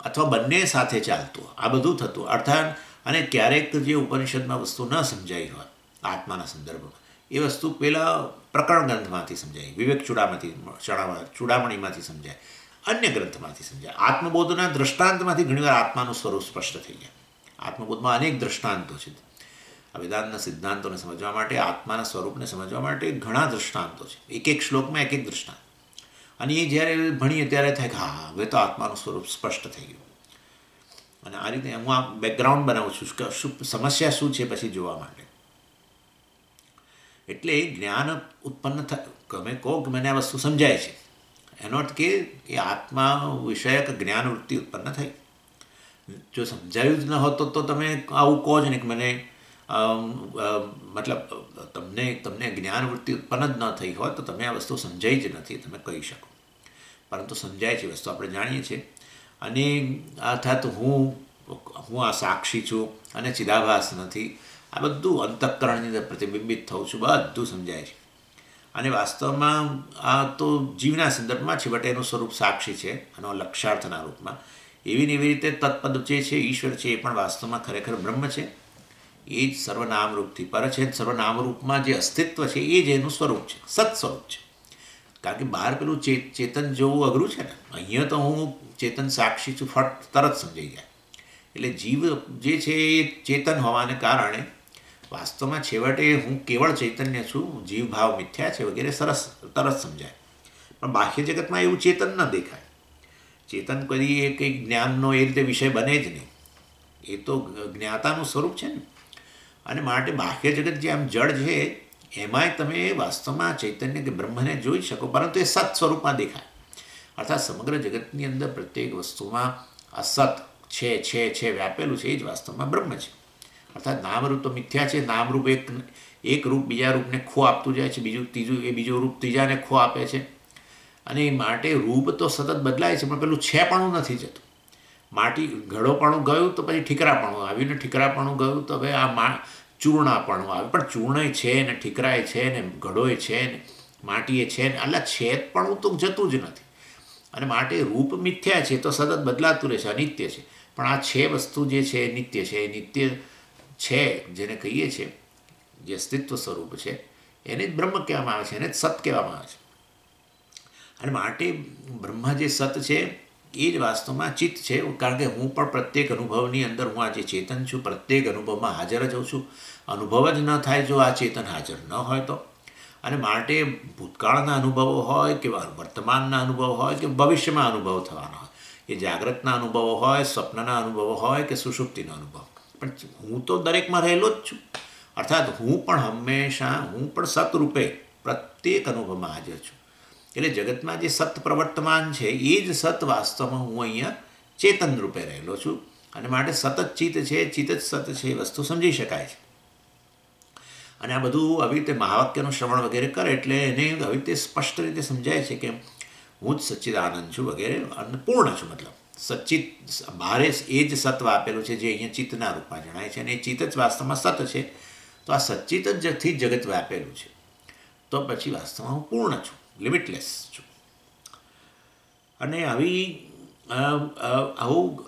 અથવા બંને સાથે ચાલતું આ બધું થતું. અર્થાત અને ક્યારેક જે ઉપનિષદમાં વસ્તુ ન સમજાઈ હોય આત્માના સંદર્ભમાં, એ વસ્તુ પહેલાં પ્રકરણ ગ્રંથમાંથી સમજાય, વિવેક ચૂડામણીમાંથી સમજાય, અન્ય ગ્રંથમાંથી સમજાય. આત્મબોધના દૃષ્ટાંતમાંથી ઘણીવાર આત્માનું સ્વરૂપ સ્પષ્ટ થઈ જાય. આત્મબોધમાં અનેક દૃષ્ટાંતો છે. વેદાંતના સિદ્ધાંતોને સમજવા માટે, આત્માના સ્વરૂપને સમજવા માટે ઘણા દૃષ્ટાંતો છે. એક એક શ્લોકમાં એક એક દૃષ્ટાંત. અને એ જ્યારે ભણીએ ત્યારે થાય કે હા, હવે તો આત્માનું સ્વરૂપ સ્પષ્ટ થઈ ગયું. અને આ રીતે હું આ બેકગ્રાઉન્ડ બનાવું છું કે શું સમસ્યા શું છે પછી જોવા માટે. એટલે જ્ઞાન ઉત્પન્ન તમે કહો કે મને આ વસ્તુ સમજાય છે, એનો અર્થ કે એ આત્મા વિષયક જ્ઞાન વૃત્તિ ઉત્પન્ન થઈ. જો સમજાયું જ ન હોતો તો તમે આવું કહો જ નહીં કે મને મતલબ તમને જ્ઞાન વૃત્તિ ઉત્પન્ન જ ન થઈ હોય તો તમે આ વસ્તુ સમજાઈ જ નથી તમે કહી શકો. પરંતુ સમજાય છે વસ્તુ, આપણે જાણીએ છીએ. અને અર્થાત હું આ સાક્ષી છું અને ચિદાભાસ નથી, આ બધું અંતઃકરણની અંદર પ્રતિબિંબિત થઉં છું, બધું સમજાય છે. અને વાસ્તવમાં આ તો જીવના સંદર્ભમાં છે, બટ એનું સ્વરૂપ સાક્ષી છે, આનો લક્ષાર્થના રૂપમાં. એવી ને એવી રીતે તત્પદ જે છે ઈશ્વર છે એ પણ વાસ્તવમાં ખરેખર બ્રહ્મ છે. એ જ સર્વનામરૂપથી પર છે. સર્વનામરૂપમાં જે અસ્તિત્વ છે એ જ એનું સ્વરૂપ છે, સત સ્વરૂપ છે. કારણ કે બહાર પેલું ચેતન જોવું અઘરું છે ને, અહીંયા તો હું ચેતન સાક્ષી છું, ફટ તરત સમજાઈ જાય. એટલે જીવ જે છે એ ચેતન હોવાને કારણે વાસ્તવમાં છેવટે હું કેવળ ચૈતન્ય છું, જીવ ભાવ મિથ્યા છે વગેરે સરસ તરત સમજાય. પણ બાહ્ય જગતમાં એવું ચેતન ન દેખાય. ચેતન કદી એ કંઈક જ્ઞાનનો એ રીતે વિષય બને જ નહીં, એ તો જ્ઞાતાનું સ્વરૂપ છે ને. અને માટે બાહ્ય જગત જે આમ જડ છે એમાંય તમે વાસ્તવમાં ચૈતન્ય કે બ્રહ્મને જોઈ શકો, પરંતુ એ સત સ્વરૂપમાં દેખાય. અર્થાત સમગ્ર જગતની અંદર પ્રત્યેક વસ્તુમાં અસત છે વ્યાપેલું છે, એ જ વાસ્તવમાં બ્રહ્મ છે. અર્થાત નામરૂપ તો મિથ્યા છે. નામરૂપ એક રૂપ બીજા રૂપને ખો આપતું જાય છે, બીજું રૂપ ત્રીજાને ખો આપે છે. અને માટે રૂપ તો સતત બદલાય છે, પણ પેલું છેપણું નથી જતું. માટી ઘડોપણું ગયું તો પછી ઠીકરાપણું આવ્યું, ને ઠીકરાપણું ગયું તો હવે આ ચૂર્ણાપણું આવ્યું. પણ ચૂર્ણય છે ને ઠીકરાય છે ને ઘડોય છે ને માટીએ છે ને, એટલે છેદપણું તો જતું જ નથી. અને માટે રૂપ મિથ્યા છે તો સતત બદલાતું રહે છે, અનિત્ય છે. પણ આ છે વસ્તુ જે છે એ નિત્ય છે. એ નિત્ય છે જેને કહીએ છીએ, જે અસ્તિત્વ સ્વરૂપ છે, એને જ બ્રહ્મ કહેવામાં આવે છે, એને જ સત કહેવામાં આવે છે. અને માટે બ્રહ્મા જે સત છે એ જ વાસ્તવમાં ચિત્ત છે. કારણ કે હું પણ પ્રત્યેક અનુભવની અંદર હું આ જે ચેતન છું, પ્રત્યેક અનુભવમાં હાજર જ હોઉં છું. અનુભવ જ ન થાય જો આ ચેતન હાજર ન હોય તો. અને માટે ભૂતકાળના અનુભવો હોય કે વર્તમાનના અનુભવો હોય કે ભવિષ્યમાં અનુભવ થવાનો હોય, એ જાગ્રતના અનુભવો હોય, સ્વપ્નના અનુભવો હોય કે સુષુપ્તિનો અનુભવ, પણ હું તો દરેકમાં રહેલો જ છું. અર્થાત હું પણ સતરૂપે પ્રત્યેક અનુભવમાં હાજર છું. એટલે જગતમાં જે સત પ્રવર્તમાન છે એ જ સત વાસ્તવમાં હું અહીંયા ચેતન રૂપે રહેલો છું. અને માટે સતત ચિત્ત છે, ચિત્ત જ સત છે, એ વસ્તુ સમજી શકાય છે. અને આ બધું આવી રીતે મહાવાક્યનું શ્રવણ વગેરે કરે એટલે એને આવી રીતે સ્પષ્ટ રીતે સમજાય છે કે હું જ સચ્ચિદાનંદ છું વગેરે, અને પૂર્ણ છું. મતલબ સચ્ચિત બારે એ જ સત્વ આપેલું છે જે અહીંયા ચિત્તના રૂપમાં જણાય છે, અને એ ચિત્ત જ વાસ્તવમાં સત છે. તો આ સચ્ચિત જથી જગત વ્યાપેલું છે, તો પછી વાસ્તવમાં હું પૂર્ણ છું, લિમિટલેસ છું. અને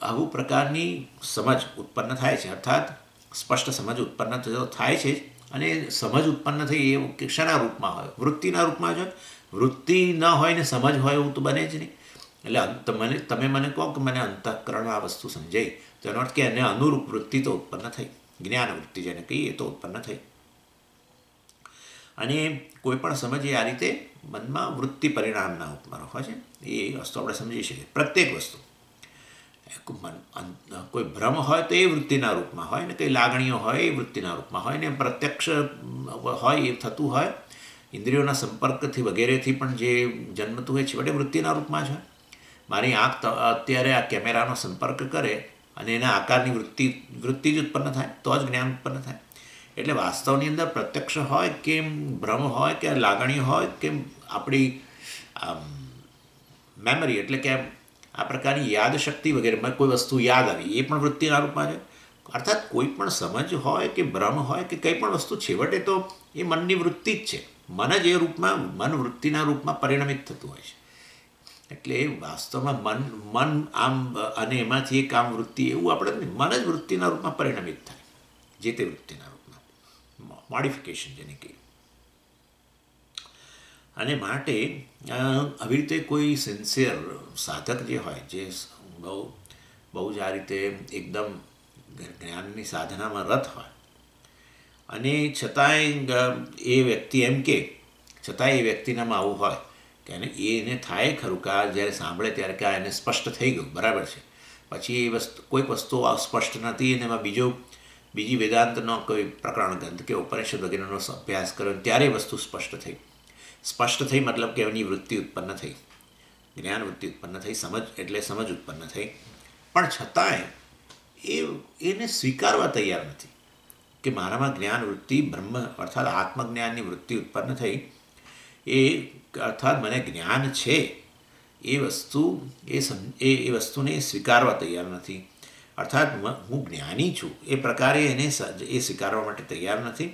આવું પ્રકારની સમજ ઉત્પન્ન થાય છે. અર્થાત સ્પષ્ટ સમજ ઉત્પન્ન થાય છે. અને સમજ ઉત્પન્ન થઈ એ શેના રૂપમાં હોય? વૃત્તિના રૂપમાં જ હોય. વૃત્તિ ન હોય ને સમજ હોય એવું તો બને જ નહીં. એટલે તમે મને કહો કે મને અંતઃકરણમાં આ વસ્તુ સમજાઈ, તો એનો અર્થ કે એને અનુરૂપ વૃત્તિ તો ઉત્પન્ન થઈ, જ્ઞાન વૃત્તિ જેને કહીએ તો ઉત્પન્ન થઈ. અને કોઈ પણ સમજ એ આ રીતે મનમાં વૃત્તિ પરિણામના ઉપમાનો હોય છે. એ વસ્તુ આપણે સમજી શકીએ. પ્રત્યેક વસ્તુ કોઈ ભ્રમ હોય તો એ વૃત્તિના રૂપમાં હોય ને, કંઈ લાગણીઓ હોય એ વૃત્તિના રૂપમાં હોય ને, પ્રત્યક્ષ હોય એ થતું હોય, ઇન્દ્રિયોના સંપર્કથી વગેરેથી પણ જે જન્મતું હોય છેવટે વૃત્તિના રૂપમાં છે. મારી આંખ અત્યારે આ કેમેરાનો સંપર્ક કરે અને એના આકારની વૃત્તિ જ ઉત્પન્ન થાય તો જ જ્ઞાન ઉત્પન્ન થાય. એટલે વાસ્તવની અંદર પ્રત્યક્ષ હોય કે ભ્રમ હોય કે લાગણી હોય કે આપણી મેમરી એટલે કે આ પ્રકારની યાદશક્તિ વગેરે, કોઈ વસ્તુ યાદ આવી એ પણ વૃત્તિના રૂપમાં છે. અર્થાત કોઈ પણ સમજ હોય કે ભ્રમ હોય કે કંઈ પણ વસ્તુ છેવટે તો એ મનની વૃત્તિ જ છે. મન જ એ રૂપમાં મન વૃત્તિના રૂપમાં પરિણમિત થતું હોય છે. એટલે વાસ્તવમાં મન આમ અને એમાંથી એક આમ વૃત્તિ એવું આપણે મન જ વૃત્તિના રૂપમાં પરિણમિત થાય, જે તે વૃત્તિના રૂપમાં મોડિફિકેશન જેને કહીએ. અને માટે આવી રીતે કોઈ સિન્સિયર સાધક જે હોય, જે બહુ જ આ રીતે એકદમ જ્ઞાનની સાધનામાં રત હોય અને છતાંય એ વ્યક્તિ એમ કે છતાંય એ વ્યક્તિનામાં આવું હોય કે એને થાય ખરું કે આ જ્યારે સાંભળે ત્યારે કે આ એને સ્પષ્ટ થઈ ગયું, બરાબર છે. પછી એ કોઈક વસ્તુ સ્પષ્ટ નથી અને એમાં બીજી વેદાંતનો કોઈ પ્રકરણ ગ્રંથ કે ઉપનિષદ વગેરેનો અભ્યાસ કર્યો ત્યારે એ વસ્તુ સ્પષ્ટ થઈ મતલબ કે એની વૃત્તિ ઉત્પન્ન થઈ, જ્ઞાન વૃત્તિ ઉત્પન્ન થઈ, સમજ એટલે સમજ ઉત્પન્ન થઈ. પણ છતાંય એને સ્વીકારવા તૈયાર નથી કે મારામાં જ્ઞાન વૃત્તિ બ્રહ્મ અર્થાત આત્મજ્ઞાનની વૃત્તિ ઉત્પન્ન થઈ, એ અર્થાત મને જ્ઞાન છે એ વસ્તુને સ્વીકારવા તૈયાર નથી. અર્થાત હું જ્ઞાની છું એ પ્રકારે એને એ સ્વીકારવા માટે તૈયાર નથી.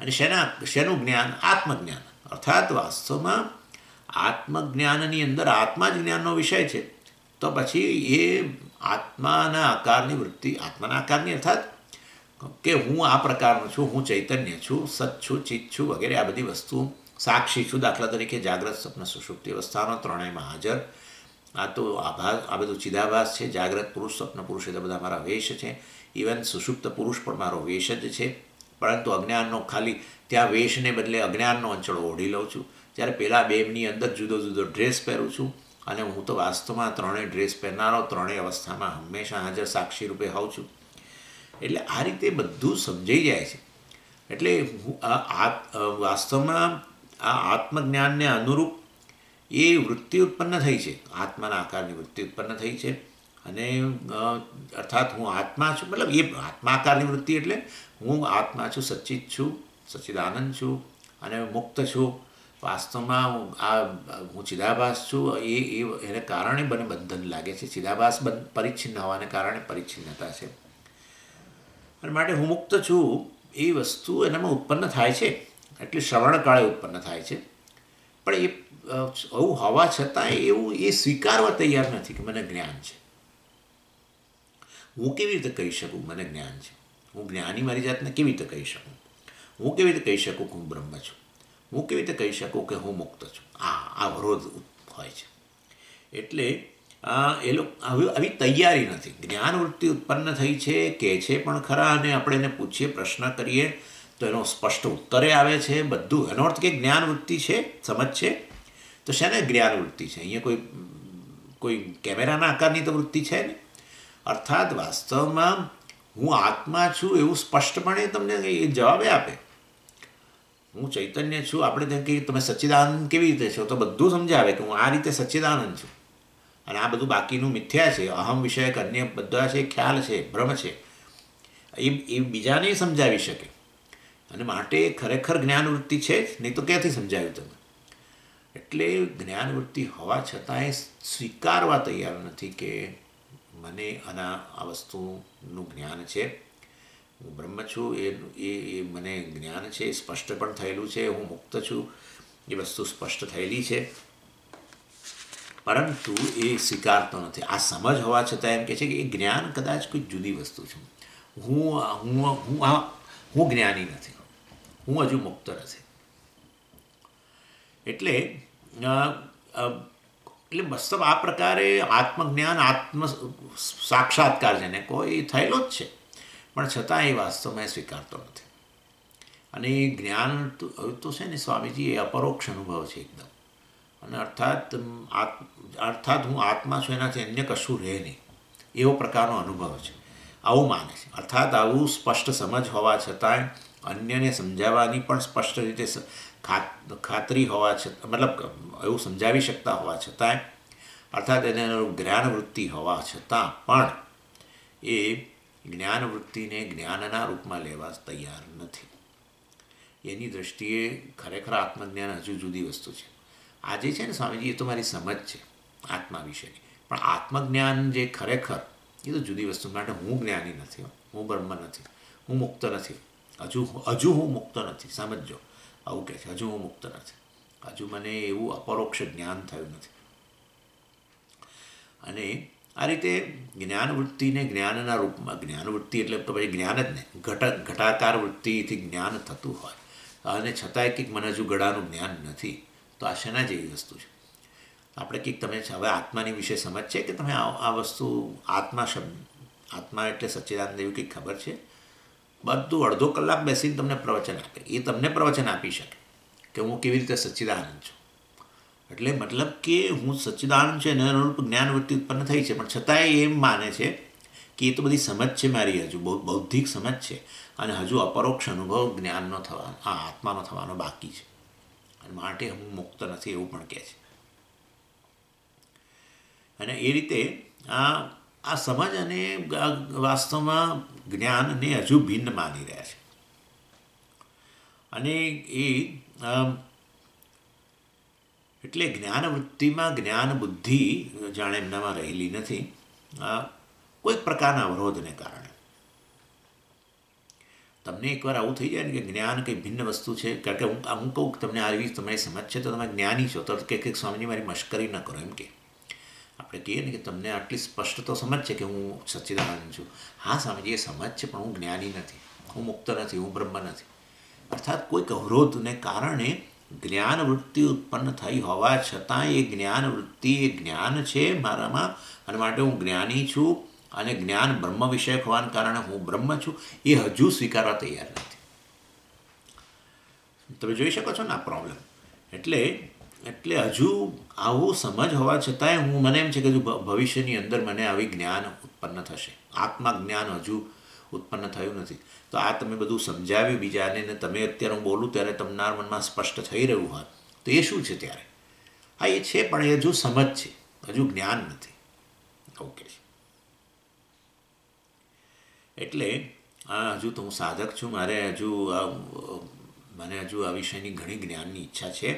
અને શેનું જ્ઞાન? આત્મજ્ઞાન. અર્થાત વાસ્તવમાં આત્મજ્ઞાનની અંદર આત્મા જ જ્ઞાનનો વિષય છે. તો પછી એ આત્માના આકારની વૃત્તિ, આત્માના આકારની અર્થાત કે હું આ પ્રકારનો છું, હું ચૈતન્ય છું, સત છું, ચિત્ત છું વગેરે આ બધી વસ્તુ સાક્ષી છું. દાખલા તરીકે જાગ્રત, સ્વપ્ન, સુષુપ્તિ અવસ્થાનો ત્રણેયમાં હાજર. આ તો આ બધું ચિદાભાસ છે. જાગ્રત પુરુષ, સ્વપ્ન પુરુષ એ તો બધા મારા વેશ છે. ઇવન સુષુપ્ત પુરુષ પણ મારો વેશ જ છે. પરંતુ અજ્ઞાનનો ખાલી ત્યાં વેશને બદલે અજ્ઞાનનો અંચળો ઓઢી લઉં છું. જ્યારે પેલા બેની અંદર જુદો જુદો ડ્રેસ પહેરું છું અને હું તો વાસ્તવમાં ત્રણેય ડ્રેસ પહેરનારો, ત્રણેય અવસ્થામાં હંમેશા હાજર સાક્ષી રૂપે હોઉં છું. એટલે આ રીતે બધું સમજાઈ જાય છે. એટલે વાસ્તવમાં આ આત્મજ્ઞાનને અનુરૂપ એ વૃત્તિ ઉત્પન્ન થઈ છે, આત્માના આકારની વૃત્તિ ઉત્પન્ન થઈ છે. અને અર્થાત હું આત્મા છું, મતલબ એ આત્મા આકારની વૃત્તિ એટલે હું આત્મા છું, સચ્ચિત છું, સચ્ચિદાનંદ છું અને મુક્ત છું. વાસ્તવમાં હું ચિદાભાસ છું. એને કારણે મને બંધન લાગે છે. ચિદાભાસ પરિચ્છિન્ન હોવાને કારણે પરિચ્છિન્નતા છે. અને માટે હું મુક્ત છું એ વસ્તુ એનામાં ઉત્પન્ન થાય છે. એટલે શ્રવણકાળે ઉત્પન્ન થાય છે. પણ એ આવું હોવા છતાં એવું એ સ્વીકારવા તૈયાર નથી કે મને જ્ઞાન છે. હું કેવી રીતે કહી શકું મને જ્ઞાન છે? હું જ્ઞાની મારી જાતને કેવી રીતે કહી શકું? હું કેવી રીતે કહી શકું કે હું બ્રહ્મ છું? હું કેવી રીતે કહી શકું કે હું મુક્ત છું? આ અવરોધ હોય છે. એટલે એ લોકો આવી તૈયારી નથી. જ્ઞાનવૃત્તિ ઉત્પન્ન થઈ છે કહે છે પણ ખરા, અને આપણે એને પૂછીએ, પ્રશ્ન કરીએ તો એનો સ્પષ્ટ ઉત્તરે આવે છે બધું. એનો અર્થ કે જ્ઞાનવૃત્તિ છે, સમજ છે. તો શેને જ્ઞાનવૃત્તિ છે? અહીંયા કોઈ કેમેરાના આકારની તો વૃત્તિ છે ને. અર્થાત વાસ્તવમાં હું આત્મા છું એવું સ્પષ્ટપણે તમને એ જવાબે આપે. હું ચૈતન્ય છું. આપણે તેમ કહીએ તમે સચ્ચિદાનંદ કેવી રીતે છો, તો બધું સમજાવે કે હું આ રીતે સચ્ચિદાનંદ છું અને આ બધું બાકીનું મિથ્યા છે, અહમ વિષયક અન્ય બધા છે, ખ્યાલ છે, ભ્રમ છે. એ બીજાને સમજાવી શકે. અને માટે ખરેખર જ્ઞાનવૃત્તિ છે જ નહીં તો ક્યાંથી સમજાવ્યું તમે? એટલે જ્ઞાનવૃત્તિ હોવા છતાંય સ્વીકારવા તૈયાર નથી કે મને આ વસ્તુનું જ્ઞાન છે, હું બ્રહ્મ છું, એ મને જ્ઞાન છે, સ્પષ્ટ પણ થયેલું છે, હું મુક્ત છું, એ વસ્તુ સ્પષ્ટ થયેલી છે. પરંતુ એ સ્વીકારતો નથી. આ સમજ હોવા છતાં એમ કહે છે કે એ જ્ઞાન કદાચ કોઈ જુદી વસ્તુ છે. હું જ્ઞાની નથી, હું હજુ મુક્ત નથી. એટલે વાસ્તવ આ પ્રકારે આત્મજ્ઞાન, આત્મ સાક્ષાત્કાર જેને કહો એ થયેલો જ છે, પણ છતાં એ વાસ્તવમાં સ્વીકારતો નથી. અને એ જ્ઞાન તો છે ને સ્વામીજી, એ અપરોક્ષ અનુભવ છે એકદમ. અને અર્થાત અર્થાત હું આત્મા છું, એનાથી અન્ય કશું રહે નહીં એવો પ્રકારનો અનુભવ છે, આવું માને છે. અર્થાત આવું સ્પષ્ટ સમજ હોવા છતાંય અન્યને સમજાવવાની પણ સ્પષ્ટ રીતે ખાતરી હોવા છતાં, મતલબ એવું સમજાવી શકતા હોવા છતાંય, અર્થાત એને જ્ઞાનવૃત્તિ હોવા છતાં પણ એ જ્ઞાનવૃત્તિને જ્ઞાનના રૂપમાં લેવા તૈયાર નથી. એની દૃષ્ટિએ ખરેખર આત્મજ્ઞાન હજુ જુદી વસ્તુ છે. આજે છે ને સ્વામીજી, એ તો મારી સમજ છે આત્મા વિશેની, પણ આત્મજ્ઞાન જે ખરેખર એ તો જુદી વસ્તુ. માટે હું જ્ઞાની નથી, હું બ્રહ્મ નથી, હું મુક્ત નથી, હજુ હું મુક્ત નથી. સમજો, આવું કહે છે, હજુ હું મુક્ત નથી, હજુ મને એવું અપરોક્ષ જ્ઞાન થયું નથી. અને આ રીતે જ્ઞાનવૃત્તિને જ્ઞાનના રૂપમાં, જ્ઞાનવૃત્તિ એટલે તો પછી જ્ઞાન જ ને, ઘટાકાર વૃત્તિથી જ્ઞાન થતું હોય અને છતાંય કંઈક મને હજુ ગળાનું જ્ઞાન નથી, તો આ શેના જેવી વસ્તુ છે? આપણે કંઈક તમે હવે આત્માની વિશે સમજ છે કે તમે આ વસ્તુ આત્મા શબ્દ, આત્મા એટલે સચ્ચિદાનંદ એવું કંઈક ખબર છે? બધું અડધો કલાક બેસીને તમને પ્રવચન આપે, એ તમને પ્રવચન આપી શકે કે હું કેવી રીતે સચ્ચિદાનંદ છું. એટલે મતલબ કે હું સચ્ચિદાનંદ છે એના અનુરૂપ જ્ઞાનવૃત્તિ ઉત્પન્ન થઈ છે, પણ છતાંય એમ માને છે કે એ તો બધી સમજ છે મારી, હજુ બહુ બૌદ્ધિક સમજ છે અને હજુ અપરોક્ષ અનુભવ જ્ઞાનનો થવાનો, આ આત્માનો થવાનો બાકી છે, અને માટે હું મુક્ત નથી એવું પણ કહે છે. અને એ રીતે આ સમજ અને વાસ્તવમાં જ્ઞાનને હજુ ભિન્ન માની રહ્યા છે. અને એ એટલે જ્ઞાનવૃત્તિમાં જ્ઞાન બુદ્ધિ જાણે એમનામાં રહેલી નથી, કોઈક પ્રકારના અવરોધને કારણે. તમને એકવાર આવું થઈ જાય ને કે જ્ઞાન કંઈ ભિન્ન વસ્તુ છે, કારણ કે હું કહું કે તમને આવી તમારી સમજ છે તો તમે જ્ઞાની છો, તો કે સ્વામીજી મારી મશ્કરી ન કરો એમ કે. આપણે કહીએ ને કે તમને આટલી સ્પષ્ટ તો સમજ છે કે હું સચ્ચિદાનંદ છું. હા સ્વામીજી, એ સમજ છે, પણ હું જ્ઞાની નથી, હું મુક્ત નથી, હું બ્રહ્મ નથી. અર્થાત કોઈક અવરોધને કારણે જ્ઞાનવૃત્તિ ઉત્પન્ન થઈ હોવા છતાં એ જ્ઞાનવૃત્તિ એ જ્ઞાન છે મારામાં, અને માટે હું જ્ઞાની છું, અને જ્ઞાન બ્રહ્મ વિષયક હોવાને કારણે હું બ્રહ્મ છું, એ હજુ સ્વીકારવા તૈયાર નથી. તમે જોઈ શકો છો ને આ પ્રોબ્લેમ. એટલે હજુ આવું સમજ હોવા છતાંય મને એમ છે કે હજુ ભવિષ્યની અંદર મને આવી જ્ઞાન ઉત્પન્ન થશે. આત્મા જ્ઞાન હજુ ઉત્પન્ન થયું નથી. તો આ તમે બધું સમજાવ્યું બીજાને, ને તમે અત્યારે હું બોલું ત્યારે તમારા મનમાં સ્પષ્ટ થઈ રહ્યું હોય તો એ શું છે ત્યારે? હા, એ છે, પણ એ હજુ સમજ છે, હજુ જ્ઞાન નથી. ઓકે. એટલે હજુ તો હું સાધક છું, મને હજુ આ વિષયની ઘણી જ્ઞાનની ઈચ્છા છે.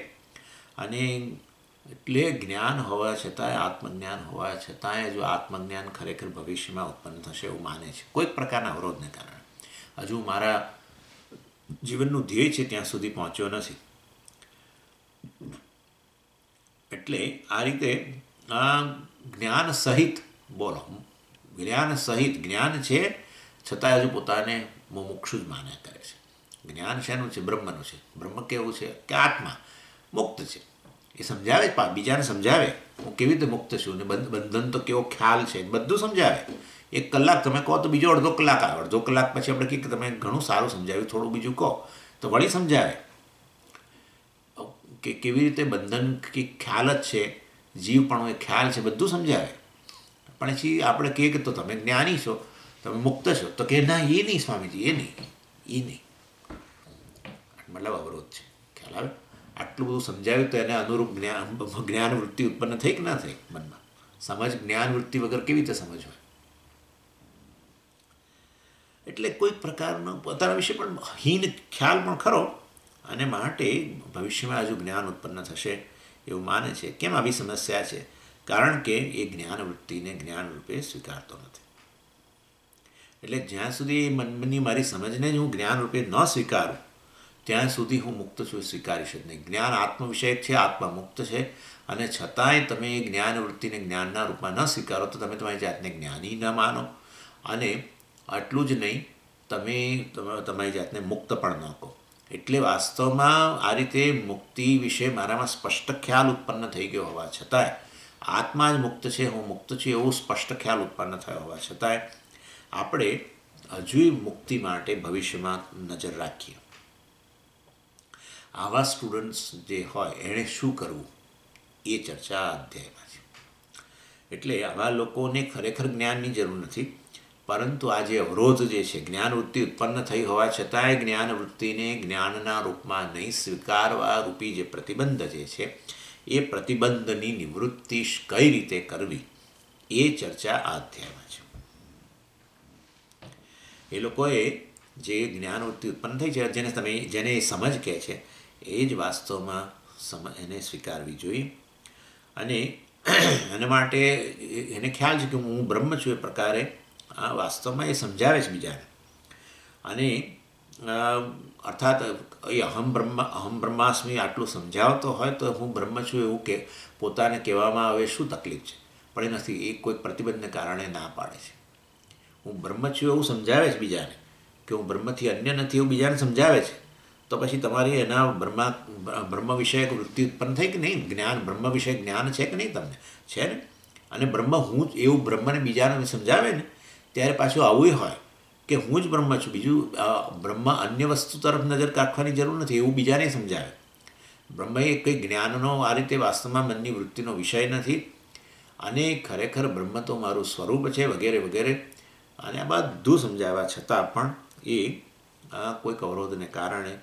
અને એટલે જ્ઞાન હોવા છતાંય, આત્મજ્ઞાન હોવા છતાંય હજુ આત્મજ્ઞાન ખરેખર ભવિષ્યમાં ઉત્પન્ન થશે એવું માને છે, કોઈક પ્રકારના અવરોધને કારણે. હજુ મારા જીવનનું ધ્યેય છે ત્યાં સુધી પહોંચ્યો નથી. એટલે આ રીતે જ્ઞાન સહિત, બોલો, જ્ઞાન સહિત જ્ઞાન છે છતાં હજુ પોતાને મુમુક્ષુ જ માન્યા કરે છે. જ્ઞાન શેનું છે? બ્રહ્મનું છે. બ્રહ્મ કેવું છે? કે આત્મા મુક્ત છે. એ સમજાવે, બીજાને સમજાવે હું કેવી રીતે મુક્ત છું, ને બંધન તો કેવો ખ્યાલ છે, બધું સમજાવે. 1 કલાક તમે કહો તો બીજો અડધો કલાક આવે, અડધો કલાક પછી આપણે કહીએ કે તમે ઘણું સારું સમજાવ્યું, થોડું બીજું કહો તો વળી સમજાવે કે કેવી રીતે બંધન કે ખ્યાલ જ છે, જીવ પણ એ ખ્યાલ છે, બધું સમજાવે. પણ પછી આપણે કહીએ કે તો તમે જ્ઞાની છો, તમે મુક્ત છો, તો કે ના, એ નહીં સ્વામીજી, એ નહીં. મતલબ અવરોધ છે. ખ્યાલ આવે? આટલું બધું સમજાવ્યું તો એને અનુરૂપ જ્ઞાનવૃત્તિ ઉત્પન્ન થઈ કે ના થઈ મનમાં? સમજ જ્ઞાનવૃત્તિ વગર કેવી રીતે સમજ હોય? એટલે કોઈક પ્રકારનો પોતાના વિશે પણ હીન ખ્યાલ પણ ખરો, અને માટે ભવિષ્યમાં હજુ જ્ઞાન ઉત્પન્ન થશે એવું માને છે. કેમ આવી સમસ્યા છે? કારણ કે એ જ્ઞાનવૃત્તિને જ્ઞાનરૂપે સ્વીકારતો નથી. એટલે જ્યાં સુધી મનની મારી સમજને જ હું જ્ઞાનરૂપે ન સ્વીકારું ત્યાં સુધી હું મુક્ત છું સ્વીકારીશ જ નહીં. જ્ઞાન આત્મવિષયક છે, આત્મા મુક્ત છે, અને છતાંય તમે જ્ઞાનવૃત્તિને જ્ઞાનના રૂપમાં ન સ્વીકારો તો તમે તમારી જાતને જ્ઞાની ન માનો, અને આટલું જ નહીં, તમે તમારી જાતને મુક્ત પણ ન કહો. એટલે વાસ્તવમાં આ રીતે મુક્તિ વિશે મારામાં સ્પષ્ટ ખ્યાલ ઉત્પન્ન થઈ ગયો હોવા છતાંય, આત્મા જ મુક્ત છે, હું મુક્ત છું એવું સ્પષ્ટ ખ્યાલ ઉત્પન્ન થયો હોવા છતાંય આપણે હજુય મુક્તિ માટે ભવિષ્યમાં નજર રાખીએ. આવા સ્ટુડન્ટ્સ જે હોય એણે શું કરવું એ ચર્ચા અધ્યાયમાં છે. એટલે આવા લોકોને ખરેખર જ્ઞાનની જરૂર નથી, પરંતુ આ જે અવરોધ જે છે, જ્ઞાનવૃત્તિ ઉત્પન્ન થઈ હોવા છતાંય જ્ઞાનવૃત્તિને જ્ઞાનના રૂપમાં નહીં સ્વીકારવા રૂપી જે પ્રતિબંધ જે છે, એ પ્રતિબંધની નિવૃત્તિ કઈ રીતે કરવી એ ચર્ચા આ અધ્યાયમાં છે. એ લોકોએ જે જ્ઞાનવૃત્તિ ઉત્પન્ન થઈ છે, જેને સમજ કહે છે, એ જ વાસ્તવમાં એને સ્વીકારવી જોઈએ. અને એના માટે એને ખ્યાલ છે કે હું બ્રહ્મ છું, એ પ્રકારે આ વાસ્તવમાં એ સમજાવે છે બીજાને. અને અર્થાત એ અહમ બ્રહ્માસ્મિ આટલું સમજાવતો હોય તો હું બ્રહ્મ છું એવું કે પોતાને કહેવામાં આવે શું તકલીફ છે, પણ એ નથી. એ કોઈક પ્રતિબંધને કારણે ના પાડે છે. હું બ્રહ્મ છું એવું સમજાવે છે બીજાને, કે હું બ્રહ્મથી અન્ય નથી એવું બીજાને સમજાવે છે. તો પછી તમારી એના બ્રહ્મ વિષયક વૃત્તિ ઉત્પન્ન થઈ કે નહીં? બ્રહ્મ વિષયક જ્ઞાન છે કે નહીં? તમને છે ને. અને બ્રહ્મ હું એવું બ્રહ્મને બીજાને સમજાવે ને ત્યારે પાછું આવું હોય કે હું જ બ્રહ્મ છું, બીજું બ્રહ્મ અન્ય વસ્તુ તરફ નજર રાખવાની જરૂર નથી એવું બીજાને સમજાવે. બ્રહ્મ એ કંઈ જ્ઞાનનો આ રીતે વાસ્તવમાં મનની વૃત્તિનો વિષય નથી, અને ખરેખર બ્રહ્મ તો મારું સ્વરૂપ છે વગેરે વગેરે. અને આ બધું સમજાવ્યા છતાં પણ એ કોઈક અવરોધને કારણે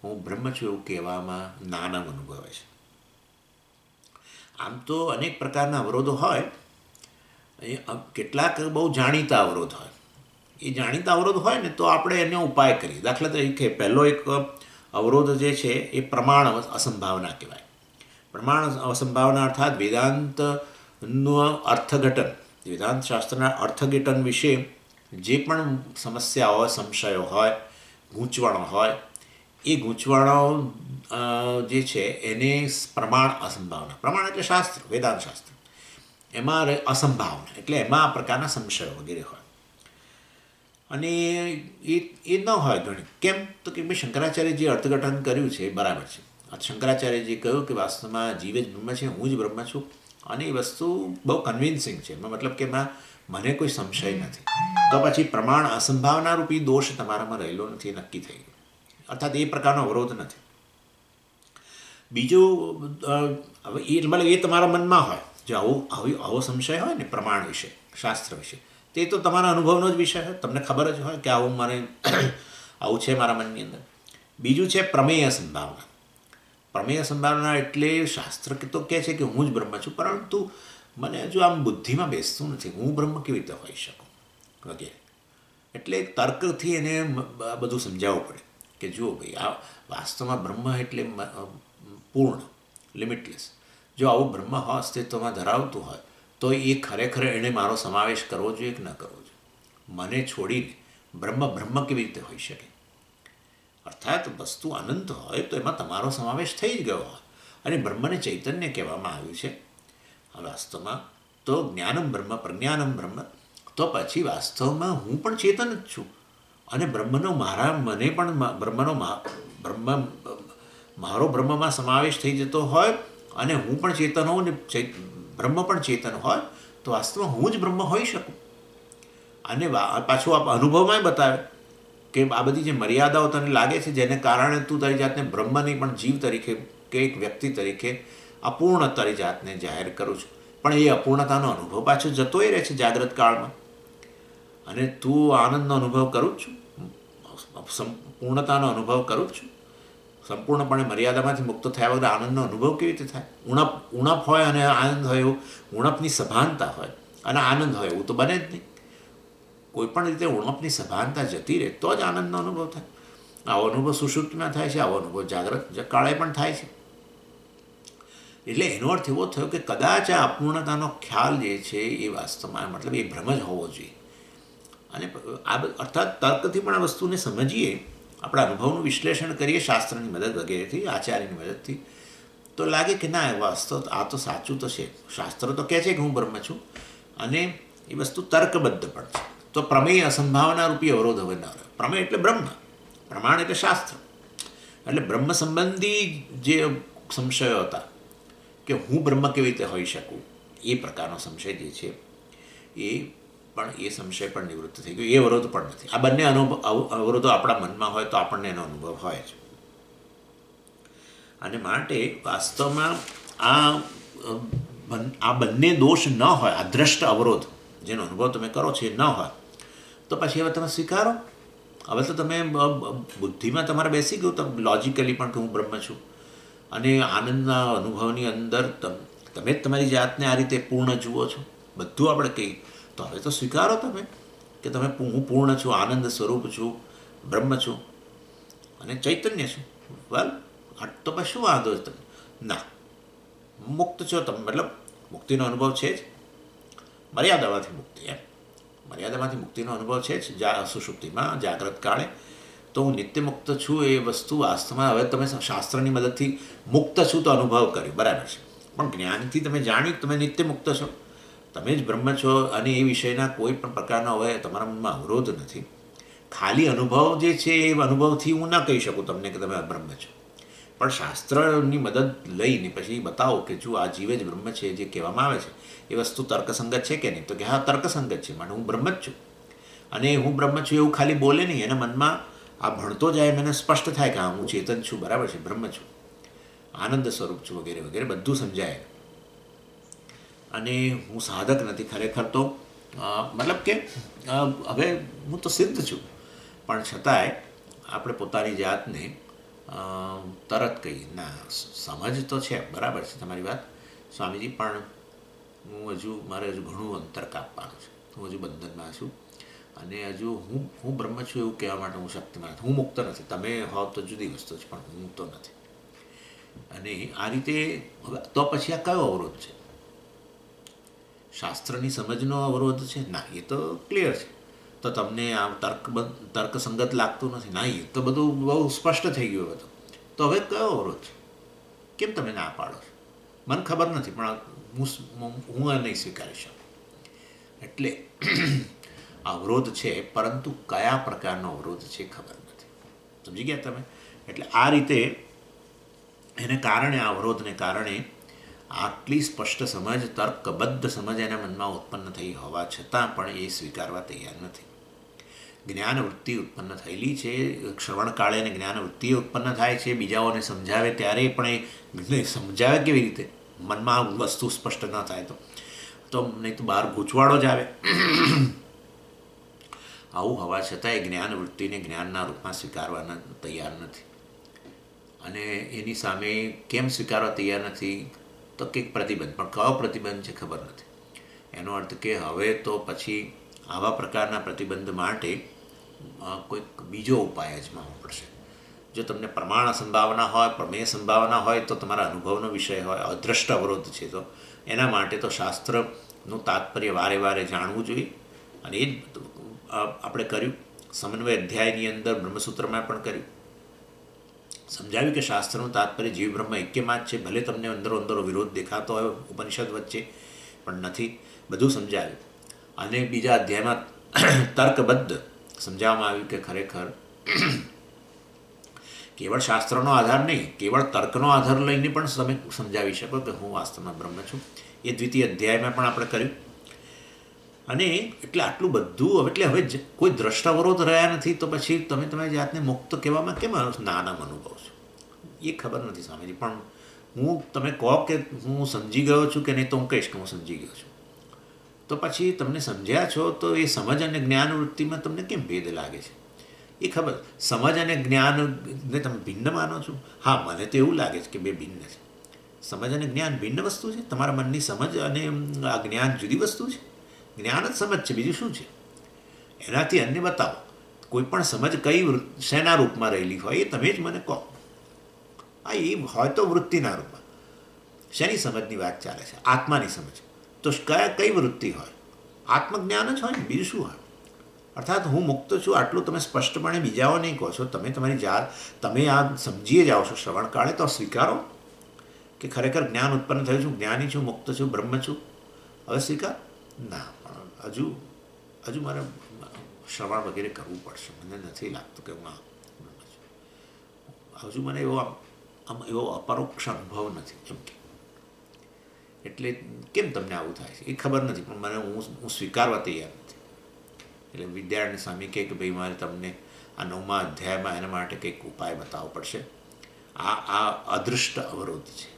હું બ્રહ્મ છું એવું કહેવામાં નાના અનુભવે છે. આમ તો અનેક પ્રકારના અવરોધો હોય. કેટલાક બહુ જાણીતા અવરોધ હોય. એ જાણીતા અવરોધ હોય ને તો આપણે એનો ઉપાય કરીએ. દાખલા તરીકે પહેલો એક અવરોધ જે છે એ પ્રમાણ અસંભાવના કહેવાય. પ્રમાણ અસંભાવના અર્થાત વેદાંતનું અર્થઘટન, વેદાંત શાસ્ત્રના અર્થઘટન વિશે જે પણ સમસ્યા હોય, સંશયો હોય, ગૂંચવણો હોય, એ ગૂંચવણો જે છે એને પ્રમાણ અસંભાવના. પ્રમાણ એટલે શાસ્ત્ર, વેદાંત શાસ્ત્ર. એમાં અસંભાવના એટલે એમાં આ પ્રકારના સંશયો વગેરે હોય. અને એ ન હોય ઘણી. કેમ? તો કે ભાઈ શંકરાચાર્યજીએ અર્થઘટન કર્યું છે એ બરાબર છે. શંકરાચાર્યજીએ કહ્યું કે વાસ્તવમાં જીવ જ બ્રહ્મ છે, હું જ બ્રહ્મ છું. અને એ વસ્તુ બહુ કન્વિન્સિંગ છે. એમાં મતલબ કે એમાં મને કોઈ સંશય નથી. તો પછી પ્રમાણ અસંભાવના રૂપી દોષ તમારામાં રહેલો નથી, નક્કી થઈ ગયો. અર્થાત એ પ્રકારનો અવરોધ નથી. બીજું મતલબ એ તમારા મનમાં હોય, જો આવો સંશય હોય ને પ્રમાણ વિશે, શાસ્ત્ર વિશે, તે તો તમારા અનુભવનો જ વિષય હોય. તમને ખબર જ હોય કે આવું છે મારા મનની અંદર. બીજું છે પ્રમેય સંભાવના. પ્રમેય સંભાવના એટલે શાસ્ત્ર તો કહે છે કે હું જ બ્રહ્મ છું, પરંતુ મને હજુ આમ બુદ્ધિમાં બેસતું નથી, હું બ્રહ્મ કેવી રીતે હોઈ શકું વગેરે. એટલે તર્કથી એને બધું સમજાવવું પડે કે જુઓ ભાઈ, આ વાસ્તવમાં બ્રહ્મ એટલે પૂર્ણ, લિમિટલેસ. જો આવું બ્રહ્મ અસ્તિત્વમાં ધરાવતું હોય તો એ ખરેખર એણે મારો સમાવેશ કરવો જોઈએ કે ન કરવો જોઈએ? મને છોડીને બ્રહ્મ કેવી રીતે હોઈ શકે? અર્થાત વસ્તુ અનંત હોય તો એમાં તમારો સમાવેશ થઈ જ ગયો હોય. અને બ્રહ્મને ચૈતન્ય કહેવામાં આવ્યું છે વાસ્તવમાં. તો જ્ઞાનમ બ્રહ્મ પ્રજ્ઞાનમ બ્રહ્મ, તો પછી વાસ્તવમાં હું પણ ચેતન જ છું. અને બ્રહ્મનો મારો બ્રહ્મમાં સમાવેશ થઈ જતો હોય, અને હું પણ ચેતન હોઉં ને બ્રહ્મ પણ ચેતન હોય, તો વાસ્તવમાં હું જ બ્રહ્મ હોઈ શકું. અને પાછું આપ અનુભવમાં બતાવે કે આ બધી જે મર્યાદાઓ તને લાગે છે, જેને કારણે તું તારી જાતને બ્રહ્મ નહીં પણ જીવ તરીકે કે એક વ્યક્તિ તરીકે અપૂર્ણ તારી જાતને જાહેર કરું છું. પણ એ અપૂર્ણતાનો અનુભવ પાછો જતોય રહે છે જાગ્રત કાળમાં. અને તું આનંદનો અનુભવ કરું જ છું, સંપૂર્ણતાનો અનુભવ કરું જ છું. સંપૂર્ણપણે મર્યાદામાંથી મુક્ત થયા વગર આનંદનો અનુભવ કેવી રીતે થાય? ઉણપ હોય અને આનંદ હોય એવું, ઉણપની સભાનતા હોય અને આનંદ હોય એવું તો બને જ નહીં. કોઈપણ રીતે ઉણપની સભાનતા જતી રહે તો જ આનંદનો અનુભવ થાય. આવો અનુભવ સુષુપ્તિમાં થાય છે, આવો અનુભવ જાગ્રત કાળે પણ થાય છે. એટલે એનો અર્થ એવો થયો કે કદાચ આ અપૂર્ણતાનો ખ્યાલ જે છે એ વાસ્તવમાં મતલબ એ ભ્રમ જ હોવો જોઈએ. અને અર્થાત તર્કથી પણ આ વસ્તુને સમજીએ, આપણા અનુભવનું વિશ્લેષણ કરીએ શાસ્ત્રની મદદ વગેરેથી, આચાર્યની મદદથી, તો લાગે કે ના વાસ્તવ આ તો સાચું તો છે. શાસ્ત્ર તો કહે છે કે હું બ્રહ્મ છું, અને એ વસ્તુ તર્કબદ્ધ પણ છે. તો પ્રમેય અસંભાવના રૂપી અવરોધ હવે ન રહ્યો. પ્રમેય એટલે બ્રહ્મ, પ્રમાણ એટલે શાસ્ત્ર. એટલે બ્રહ્મ સંબંધી જે સંશયો હતા કે હું બ્રહ્મ કેવી રીતે હોઈ શકું, એ પ્રકારનો સંશય જે છે એ સંશય પણ નિવૃત્ત થઈ ગયો. એ અવરોધ પણ નથી. આ બંને અવરોધો આપણા મનમાં હોય તો આપણને એનો અનુભવ હોય જ. અને માટે વાસ્તવમાં આ આ બંને દોષ ન હોય, આ દ્રષ્ટ અવરોધ જેનો અનુભવ તમે કરો છો એ ન હોય, તો પછી હવે તમે સ્વીકારો. હવે તો તમે બુદ્ધિમાં તમારે બેસી ગયું, તમે લોજિકલી પણ કે હું બ્રહ્મ છું, અને આનંદના અનુભવની અંદર તમે જ તમારી જાતને આ રીતે પૂર્ણ જુઓ છો. બધું આપણે કહીએ તો હવે તો સ્વીકારો તમે કે તમે હું પૂર્ણ છું, આનંદ સ્વરૂપ છું, બ્રહ્મ છું અને ચૈતન્ય છું. વેલ, તો પછી શું વાંધો છે તમે? ના, મુક્ત છો તમે, મતલબ મુક્તિનો અનુભવ છે જ, મર્યાદામાંથી મુક્તિ, એમ મર્યાદામાંથી મુક્તિનો અનુભવ છે જ સુષુપ્તિમાં, જાગ્રત કાળે. તો હું નિત્ય મુક્ત છું એ વસ્તુ વાસ્તવમાં હવે તમે શાસ્ત્રની મદદથી મુક્ત છું તો અનુભવ કર્યું, બરાબર છે, પણ જ્ઞાનથી તમે જાણ્યું તમે નિત્ય મુક્ત છો, તમે જ બ્રહ્મ છો, અને એ વિષયના કોઈ પણ પ્રકારનો હવે તમારા મનમાં અવરોધ નથી. ખાલી અનુભવ જે છે એ અનુભવથી હું ના કહી શકું તમને કે તમે બ્રહ્મ છો, પણ શાસ્ત્રની મદદ લઈને પછી બતાવો કે જો આ જીવ જ બ્રહ્મ છે જે કહેવામાં આવે છે એ વસ્તુ તર્કસંગત છે કે નહીં, તો કે હા તર્કસંગત છે, માટે હું બ્રહ્મ જ છું. અને હું બ્રહ્મ છું એવું ખાલી બોલે નહીં, એના મનમાં આ ભણતો જાય મને સ્પષ્ટ થાય કે હા હું ચેતન છું, બરાબર છે, બ્રહ્મ છું, આનંદ સ્વરૂપ છું, વગેરે વગેરે બધું સમજાય. અને હું સાધક નથી ખરેખર, તો મતલબ કે હવે હું તો સિદ્ધ છું, પણ છતાંય આપણે પોતાની જાતને તરત કહીએ ના, સમજ તો છે, બરાબર છે તમારી વાત સ્વામીજી, પણ હું મારે હજુ ઘણું અંતર કાપવાનું છે, હું હજુ બંધનમાં છું, અને હજુ હું બ્રહ્મ છું એવું કહેવા માટે હું શક્તિમાન નથી, હું મુક્ત નથી. તમે હોવ તો જુદી વસ્તુ છે, પણ હું તો નથી. અને આ રીતે તો પછી આ કયો અવરોધ છે? શાસ્ત્રની સમજનો અવરોધ છે? ના, એ તો ક્લિયર છે. તો તમને આ તર્કસંગત લાગતું નથી? ના, એ તો બધું બહુ સ્પષ્ટ થઈ ગયું હતું. તો હવે કયો અવરોધ છે? કેમ તમે ના પાડો છો? મને ખબર નથી, પણ હું આ નહીં સ્વીકારી શકું. એટલે અવરોધ છે, પરંતુ કયા પ્રકારનો અવરોધ છે ખબર નથી. સમજી ગયા તમે? એટલે આ રીતે એને કારણે, આ અવરોધને કારણે આટલી સ્પષ્ટ સમજ, તર્કબદ્ધ સમજ એના મનમાં ઉત્પન્ન થઈ હોવા છતાં પણ એ સ્વીકારવા તૈયાર નથી. જ્ઞાનવૃત્તિ ઉત્પન્ન થયેલી છે, શ્રવણકાળે એને જ્ઞાનવૃત્તિ ઉત્પન્ન થાય છે, બીજાઓને સમજાવે ત્યારે પણ એ સમજાવે કેવી રીતે? મનમાં વસ્તુ સ્પષ્ટ ન થાય તો નહીં તો બહાર ગૂંચવાડો જ આવે. આવું હોવા છતાં એ જ્ઞાનવૃત્તિને જ્ઞાનના રૂપમાં સ્વીકારવાના તૈયાર નથી. અને એની સામે કેમ સ્વીકારવા તૈયાર નથી? તો કંઈક પ્રતિબંધ, પણ કયો પ્રતિબંધ છે ખબર નથી. એનો અર્થ કે હવે તો પછી આવા પ્રકારના પ્રતિબંધ માટે કોઈક બીજો ઉપાય અજમાવવો પડશે. જો તમને પ્રમાણ સંભાવના હોય, પ્રમેય સંભાવના હોય, તો તમારા અનુભવનો વિષય હોય, અદ્રષ્ટ અવરોધ છે, તો એના માટે તો શાસ્ત્રનું તાત્પર્ય વારે વારે જાણવું જોઈએ. અને એ જ આપણે કર્યું. સમન્વય અધ્યાયની અંદર બ્રહ્મસૂત્રમાં પણ કર્યું, સમજાવ્યું કે શાસ્ત્રનું તાત્પર્ય જીવ બ્રહ્મ એક્યમાં જ છે. ભલે તમને અંદરો અંદરો વિરોધ દેખાતો હોય ઉપનિષદ વચ્ચે, પણ નથી, બધું સમજાવ્યું. અને બીજા અધ્યાયમાં તર્કબદ્ધ સમજાવવામાં આવ્યું કે ખરેખર કેવળ શાસ્ત્રનો આધાર નહીં, કેવળ તર્કનો આધાર લઈને પણ તમે સમજાવી શકો કે હું વાસ્તવમાં બ્રહ્મ છું. એ દ્વિતીય અધ્યાયમાં પણ આપણે કર્યું. અને એટલે આટલું બધું, એટલે હવે કોઈ દ્રષ્ટાવરોધ રહ્યા નથી, તો પછી તમે તમારી જાતને મુક્ત કહેવામાં કેમ નાના અનુભવ છો? એ ખબર નથી સ્વામીજી. પણ હું તમે કહો કે હું સમજી ગયો છું કે નહીં, તો હું કહીશ કે હું સમજી ગયો છું. તો પછી તમને સમજ્યા છો તો એ સમજ અને જ્ઞાન વૃત્તિમાં તમને કેમ ભેદ લાગે છે? એ ખબર, સમજ અને જ્ઞાનને તમે ભિન્ન માનો છો? હા, મને તો એવું લાગે છે કે બે ભિન્ન છે. સમજ અને જ્ઞાન ભિન્ન વસ્તુ છે? તમારા મનની સમજ અને આ જ્ઞાન જુદી વસ્તુ છે? જ્ઞાન જ સમજ છે, બીજું શું છે? એનાથી અન્ય બતાવો. કોઈ પણ સમજ કઈ શેના રૂપમાં રહેલી હોય એ તમે જ મને કહો. હા, એ હોય તો વૃત્તિના રૂપમાં. શેની સમજની વાત ચાલે છે? આત્માની સમજ. તો કઈ વૃત્તિ હોય? આત્મજ્ઞાન જ હોય ને, બીજું શું હોય? અર્થાત હું મુક્ત છું આટલું તમે સ્પષ્ટપણે બીજાઓ નહીં કહો છો, તમે તમારી જાત, તમે આ સમજીએ જાઓ છો શ્રવણ કાળે, તો સ્વીકારો કે ખરેખર જ્ઞાન ઉત્પન્ન થયું છું, જ્ઞાની છું, મુક્ત છું, બ્રહ્મ છું. હવે સ્વીકાર? ના, પણ હજુ મારે શ્રવણ વગેરે કરવું પડશે. મને નથી લાગતું કે હું બ્રહ્મ છું. હજુ મને એવો અપરોક્ષ અનુભવ નથી. એમ કે એટલે કેમ તમને આવું થાય છે એ ખબર નથી, પણ મને હું સ્વીકારવા તૈયાર નથી. એટલે વિદ્યાર્થી સ્વામી કહે કે ભાઈ મારે તમને આ 9મા અધ્યાયમાં એના માટે કંઈક ઉપાય બતાવવો પડશે. આ અદૃષ્ટ અવરોધ છે,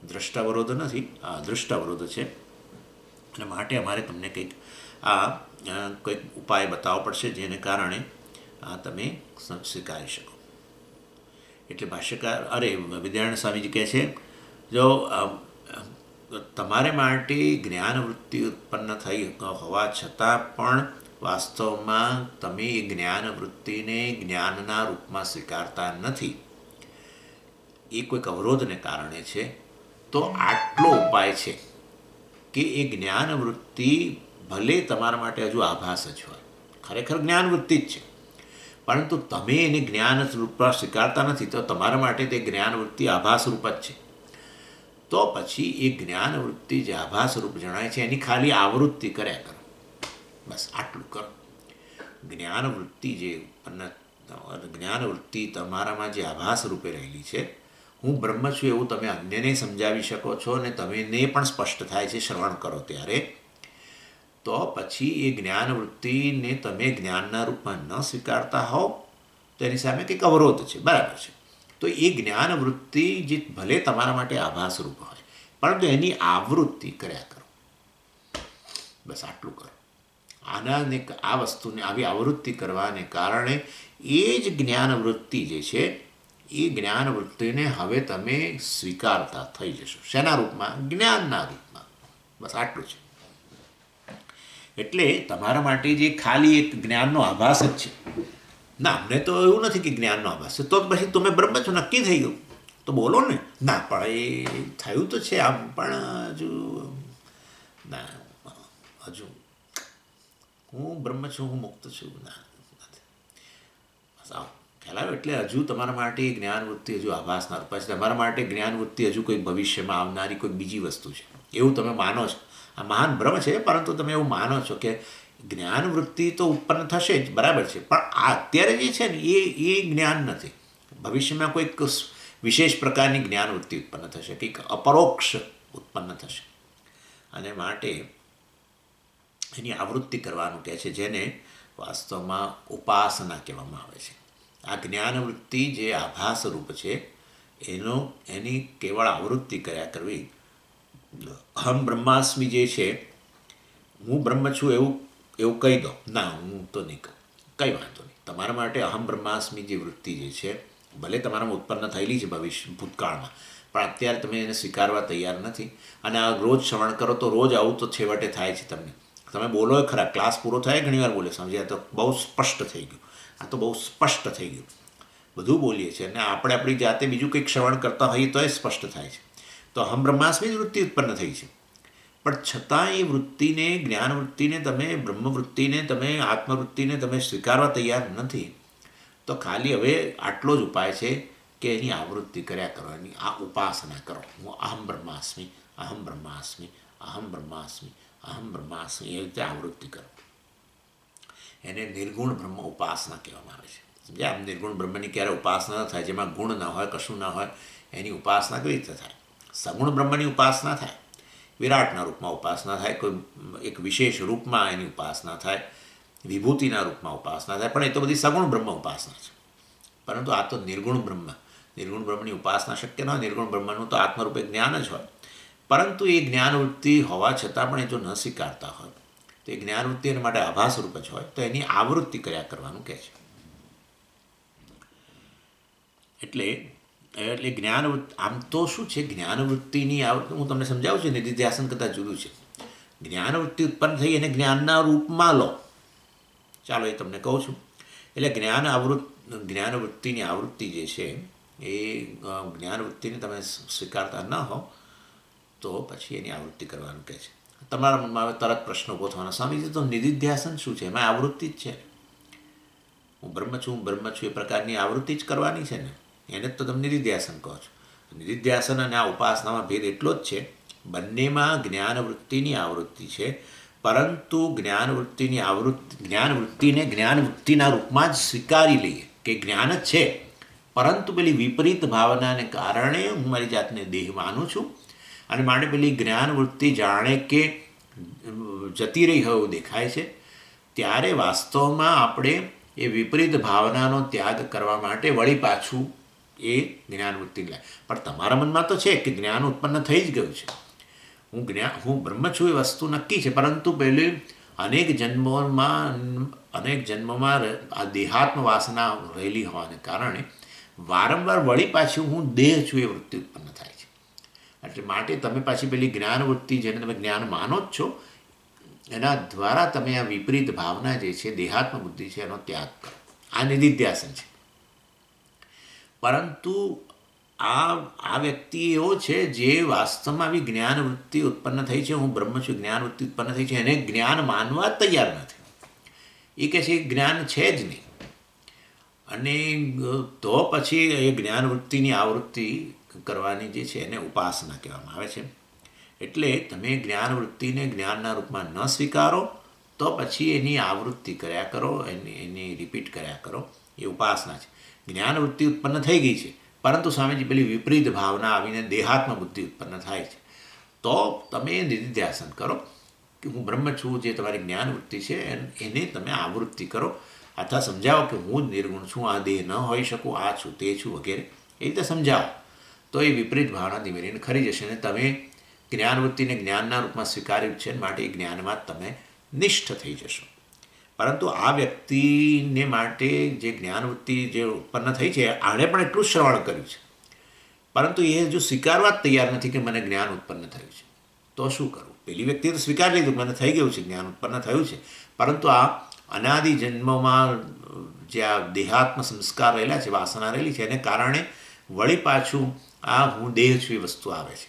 દ્રષ્ટાવરોધ નથી, આ અદૃષ્ટાવરોધ છે. અને માટે અમારે તમને કંઈક કંઈક ઉપાય બતાવવો પડશે જેને કારણે તમે સ્વીકારી શકો. એટલે ભાષ્યકાર વિદ્યારાયણ સ્વામીજી કહે છે, જો તમારે માટે જ્ઞાનવૃત્તિ ઉત્પન્ન થઈ હોવા છતાં પણ વાસ્તવમાં તમે એ જ્ઞાનવૃત્તિને જ્ઞાનના રૂપમાં સ્વીકારતા નથી, એ કોઈક અવરોધને કારણે છે, તો આટલો ઉપાય છે કે એ જ્ઞાનવૃત્તિ ભલે તમારા માટે હજુ આભાસ જ હોય, ખરેખર જ્ઞાનવૃત્તિ જ છે, પરંતુ તમે એને જ્ઞાન રૂપમાં સ્વીકારતા નથી, તો તમારા માટે તે જ્ઞાનવૃત્તિ આભાસ રૂપ જ છે. તો પછી એ જ્ઞાનવૃત્તિ જે આભાસ રૂપ જણાય છે એની ખાલી આવૃત્તિ કર્યા કરો, બસ આટલું કરો. જ્ઞાનવૃત્તિ જે જ્ઞાનવૃત્તિ તમારામાં જે આભાસ રૂપે રહેલી છે, હું બ્રહ્મ છું એવું તમે અન્યને સમજાવી શકો છો અને તમને પણ સ્પષ્ટ થાય છે શ્રવણ કરો ત્યારે. તો પછી એ જ્ઞાનવૃત્તિને તમે જ્ઞાનના રૂપમાં ન સ્વીકારતા હોવ તો એની સામે કંઈક અવરોધ છે, બરાબર છે. તો એ જ્ઞાનવૃત્તિ જે ભલે તમારા માટે આભાસ રૂપ હોય, પરંતુ એની આવૃત્તિ કર્યા કરો, બસ આટલું કરો. આ વસ્તુને આવી આવૃત્તિ કરવાને કારણે એ જ જ્ઞાનવૃત્તિ જે છે એ જ્ઞાનવૃત્તિને હવે તમે સ્વીકારતા થઈ જશો. શેના રૂપમાં? જ્ઞાનના રૂપમાં. બસ આટલું છે. એટલે તમારા માટે જે ખાલી એક જ્ઞાનનો આભાસ જ છે. ના, અમને તો એવું નથી કે જ્ઞાનનો આભાસ છે, તો પછી તમે બ્રહ્મ છો નક્કી થઈ ગયું તો બોલો ને. ના, પણ એ થયું તો છે આમ, પણ હજુ હું બ્રહ્મ છું, હું મુક્ત છું, ના નથી. બસ આવો ખ્યાલ આવ્યો. એટલે હજુ તમારા માટે જ્ઞાનવૃત્તિ હજુ આભાસના રૂપ છે. તમારા માટે જ્ઞાનવૃત્તિ હજુ કોઈ ભવિષ્યમાં આવનારી કોઈ બીજી વસ્તુ છે એવું તમે માનો છો. આ મહાન ભ્રમ છે, પરંતુ તમે એવું માનો છો કે જ્ઞાનવૃત્તિ તો ઉત્પન્ન થશે જ, બરાબર છે, પણ આ અત્યારે જે છે ને એ જ્ઞાન નથી. ભવિષ્યમાં કોઈક વિશેષ પ્રકારની જ્ઞાનવૃત્તિ ઉત્પન્ન થશે, કંઈક અપરોક્ષ ઉત્પન્ન થશે, અને માટે એની આવૃત્તિ કરવાનું કહે છે, જેને વાસ્તવમાં ઉપાસના કહેવામાં આવે છે. આ જ્ઞાનવૃત્તિ જે આભાસ રૂપ છે એની કેવળ આવૃત્તિ કર્યા કરવી. અહમ બ્રહ્માસ્મિ જે છે, હું બ્રહ્મ છું એવું કહી દો. ના, હું તો નહીં કહું, કંઈ વાંધો નહીં. તમારા માટે અહમ બ્રહ્માસ્મિ જે વૃત્તિ જે છે, ભલે તમારામાં ઉત્પન્ન થયેલી છે ભૂતકાળમાં, પણ અત્યારે તમે એને સ્વીકારવા તૈયાર નથી. અને આ રોજ શ્રવણ કરો તો રોજ આવું તો છેવટે થાય છે. તમે બોલો ખરા, ક્લાસ પૂરો થાય ઘણી વાર બોલે, સમજ્યા? તો બહુ સ્પષ્ટ થઈ ગયું, આ તો બહુ સ્પષ્ટ થઈ ગયું, બધું બોલીએ છીએ. અને આપણે આપણી જાતે બીજું કંઈક શ્રવણ કરતા હોઈએ તો એ સ્પષ્ટ થાય છે. તો અહમ બ્રહ્માસ્મિ જ વૃત્તિ ઉત્પન્ન થઈ છે, પણ છતાં એ વૃત્તિને, જ્ઞાનવૃત્તિને તમે, બ્રહ્મવૃત્તિને તમે, આત્મવૃત્તિને તમે સ્વીકારવા તૈયાર નથી. તો ખાલી હવે આટલો જ ઉપાય છે કે એની આવૃત્તિ કર્યા કરો, એની આ ઉપાસના કરો. હું અહમ બ્રહ્માસ્મિ, અહમ બ્રહ્માસ્મિ, અહમ બ્રહ્માસ્મિ, અહમ બ્રહ્માસ્મિ, એ રીતે આવૃત્તિ કરો. એને નિર્ગુણ બ્રહ્મ ઉપાસના કહેવામાં આવે છે. સમજ્યા? આમ નિર્ગુણ બ્રહ્મની ક્યારે ઉપાસના ન થાય, જેમાં ગુણ ન હોય, કશું ન હોય, એની ઉપાસના કેવી રીતે થાય? સગુણ બ્રહ્મની ઉપાસના થાય, વિરાટના રૂપમાં ઉપાસના થાય, કોઈ એક વિશેષ રૂપમાં એની ઉપાસના થાય, વિભૂતિના રૂપમાં ઉપાસના થાય, પણ એ તો બધી સગુણ બ્રહ્મ ઉપાસના છે. પરંતુ આ તો નિર્ગુણ બ્રહ્મની ઉપાસના શક્ય ન હોય. નિર્ગુણ બ્રહ્મનું તો આત્મરૂપે જ્ઞાન જ હોય, પરંતુ એ જ્ઞાનવૃત્તિ હોવા છતાં પણ એ જો ન સ્વીકારતા હોય તો એ જ્ઞાનવૃત્તિ એના માટે આભાસ રૂપ જ હોય, તો એની આવૃત્તિ કર્યા કરવાનું કહે છે. એટલે જ્ઞાનવૃત્તિ આમ તો શું છે, જ્ઞાનવૃત્તિની આવૃત્તિ હું તમને સમજાવું છું, નિધિધ્યાસન કરતાં જુદું છે. જ્ઞાનવૃત્તિ ઉત્પન્ન થઈ એને જ્ઞાનના રૂપમાં લો, ચાલો એ તમને કહું છું. એટલે જ્ઞાનવૃત્તિની આવૃત્તિ જે છે એ જ્ઞાનવૃત્તિને તમે સ્વીકારતા ન હો તો પછી એની આવૃત્તિ કરવાનું કહે છે. તમારા મનમાં હવે તરત પ્રશ્ન ઊભો થવાનો, સ્વામીજી તો નિધિધ્યાસન શું છે? એમાં આવૃત્તિ જ છે. હું બ્રહ્મ છું એ પ્રકારની આવૃત્તિ જ કરવાની છે ને, એને જ તો તમે નિધિધ્યાસન કહો છો. નિધિધ્યાસન અને આ ઉપાસનામાં ભેદ એટલો જ છે, બંનેમાં જ્ઞાનવૃત્તિની આવૃત્તિ છે, પરંતુ જ્ઞાનવૃત્તિને જ્ઞાનવૃત્તિના રૂપમાં જ સ્વીકારી લઈએ કે જ્ઞાન જ છે, પરંતુ પેલી વિપરીત ભાવનાને કારણે હું મારી જાતને દેહ માનું છું, અને માટે પેલી જ્ઞાનવૃત્તિ જાણે કે જતી રહી હોય એવું દેખાય છે. ત્યારે વાસ્તવમાં આપણે એ વિપરીત ભાવનાનો ત્યાગ કરવા માટે વળી પાછું એ જ્ઞાનવૃત્તિને લાય. પણ તમારા મનમાં તો છે કે જ્ઞાન ઉત્પન્ન થઈ જ ગયું છે, હું બ્રહ્મ છું એ વસ્તુ નક્કી છે, પરંતુ પહેલી અનેક જન્મોમાં આ દેહાત્મ વાસના રહેલી હોવાને કારણે વારંવાર વળી પાછી હું દેહ છું એ વૃત્તિ ઉત્પન્ન થાય છે. એટલે માટે તમે પાછી પેલી જ્ઞાનવૃત્તિ, જેને તમે જ્ઞાન માનો જ છો, એના દ્વારા તમે આ વિપરીત ભાવના જે છે, દેહાત્મ બુદ્ધિ છે, એનો ત્યાગ કરો. આ નિધિધ્યાસન છે. પરંતુ આ વ્યક્તિ એવો છે જે વાસ્તવમાં આવી જ્ઞાનવૃત્તિ ઉત્પન્ન થઈ છે, હું બ્રહ્મ છું, જ્ઞાનવૃત્તિ ઉત્પન્ન થઈ છે, એને જ્ઞાન માનવા તૈયાર નથી. એ કહે છે જ્ઞાન છે જ નહીં. અને તો પછી એ જ્ઞાનવૃત્તિની આવૃત્તિ કરવાની જે છે એને ઉપાસના કહેવામાં આવે છે. એટલે તમે જ્ઞાનવૃત્તિને જ્ઞાનના રૂપમાં ન સ્વીકારો તો પછી એની આવૃત્તિ કર્યા કરો, એની રિપીટ કર્યા કરો, એ ઉપાસના છે. જ્ઞાનવૃત્તિ ઉત્પન્ન થઈ ગઈ છે, પરંતુ સ્વામીજી પેલી વિપરીત ભાવના આવીને દેહાત્મ બુદ્ધિ ઉત્પન્ન થાય છે, તો તમે નિધિધ્યાસન કરો કે હું બ્રહ્મ છું, જે તમારી જ્ઞાનવૃત્તિ છે એને તમે આવૃત્તિ કરો, અથવા સમજાવો કે હું જ નિર્ગુણ છું, આ દેહ ન હોઈ શકું, આ છું, તે છું વગેરે, એ રીતે સમજાવો. તો એ વિપરીત ભાવના ધીમે ધીમે ખરી જશે અને તમે જ્ઞાનવૃત્તિને જ્ઞાનના રૂપમાં સ્વીકાર્યું છે, માટે એ જ્ઞાનમાં તમે નિષ્ઠ થઈ જશો. પરંતુ આ વ્યક્તિને માટે જે જ્ઞાનવૃત્તિ જે ઉત્પન્ન થઈ છે, આણે પણ એટલું જ શ્રવણ કર્યું છે, પરંતુ એ હજુ સ્વીકારવા જ તૈયાર નથી કે મને જ્ઞાન ઉત્પન્ન થયું છે. તો શું કરવું? પેલી વ્યક્તિએ તો સ્વીકારી લીધું, મને થઈ ગયું છે, જ્ઞાન ઉત્પન્ન થયું છે, પરંતુ આ અનાદિ જન્મોમાં જે આ દેહાત્મ સંસ્કાર રહેલા છે, વાસના રહેલી છે, એને કારણે વળી પાછું આ હું દેહ છું એ વસ્તુ આવે છે.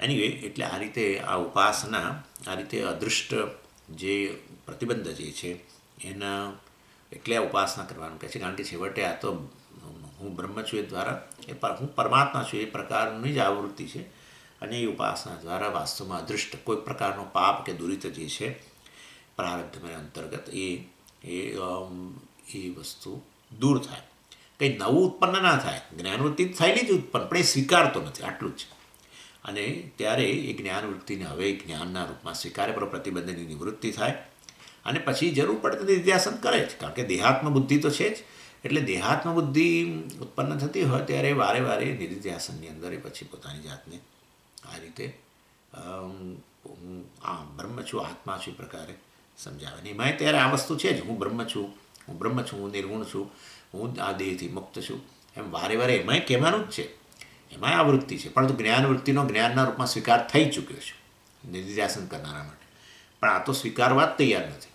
એનીવે, એટલે આ રીતે આ ઉપાસના, આ રીતે અદૃષ્ટ જે પ્રતિબંધ જે છે એના એટલે આ ઉપાસના કરવાનું કહે છે. કારણ કે છેવટે આ તો હું બ્રહ્મ છું એ દ્વારા હું પરમાત્મા છું એ પ્રકારની જ આવૃત્તિ છે, અને એ ઉપાસના દ્વારા વાસ્તવમાં અદૃષ્ટ કોઈ પ્રકારનો પાપ કે દુરિત જે છે પ્રારબ્ધના અંતર્ગત એ વસ્તુ દૂર થાય. કંઈ નવું ઉત્પન્ન ના થાય, જ્ઞાનવૃત્તિ થયેલી જ ઉત્પન્ન, પણ એ સ્વીકારતો નથી, આટલું જ. અને ત્યારે એ જ્ઞાનવૃત્તિને હવે જ્ઞાનના રૂપમાં સ્વીકારે, પર પ્રતિબંધની નિવૃત્તિ થાય, અને પછી જરૂર પડે તો નિધિધ્યાસન કરે જ. કારણ કે દેહાત્મ બુદ્ધિ તો છે જ, એટલે દેહાત્મ બુદ્ધિ ઉત્પન્ન થતી હોય ત્યારે વારે વારે નિધિધ્યાસનની અંદર એ પછી પોતાની જાતને આ રીતે હું બ્રહ્મ છું, આત્મા છું એ પ્રકારે સમજાવે. અને એમાંય ત્યારે આ વસ્તુ છે જ, હું બ્રહ્મ છું, હું નિર્ગુણ છું, હું આ દેહથી મુક્ત છું, એમ વારે વારે એમાંય કહેવાનું જ છે. એમાંય આવૃત્તિ છે, પરંતુ જ્ઞાનવૃત્તિનો જ્ઞાનના રૂપમાં સ્વીકાર થઈ ચૂક્યો છે નિધિધ્યાસન કરનારા માટે. પણ આ તો સ્વીકારવા જ તૈયાર નથી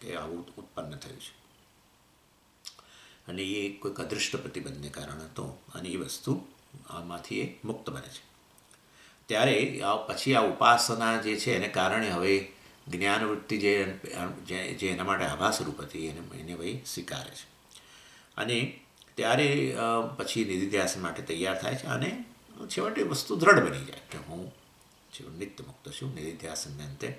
કે આવું ઉત્પન્ન થયું છે, અને એ કોઈક અદૃષ્ટ પ્રતિબંધને કારણે હતો, અને એ વસ્તુ આમાંથી એ મુક્ત બને છે. ત્યારે પછી આ ઉપાસના જે છે એને કારણે હવે જ્ઞાનવૃત્તિ જે એના માટે આભાસરૂપ હતી એને ભાઈ સ્વીકારે છે. અને ત્યારે પછી નિધિધ્યાસન માટે તૈયાર થાય છે, અને છેવટે વસ્તુ દ્રઢ બની જાય કે હું નિત્ય મુક્ત છું નિધિધ્યાસનને અંતે.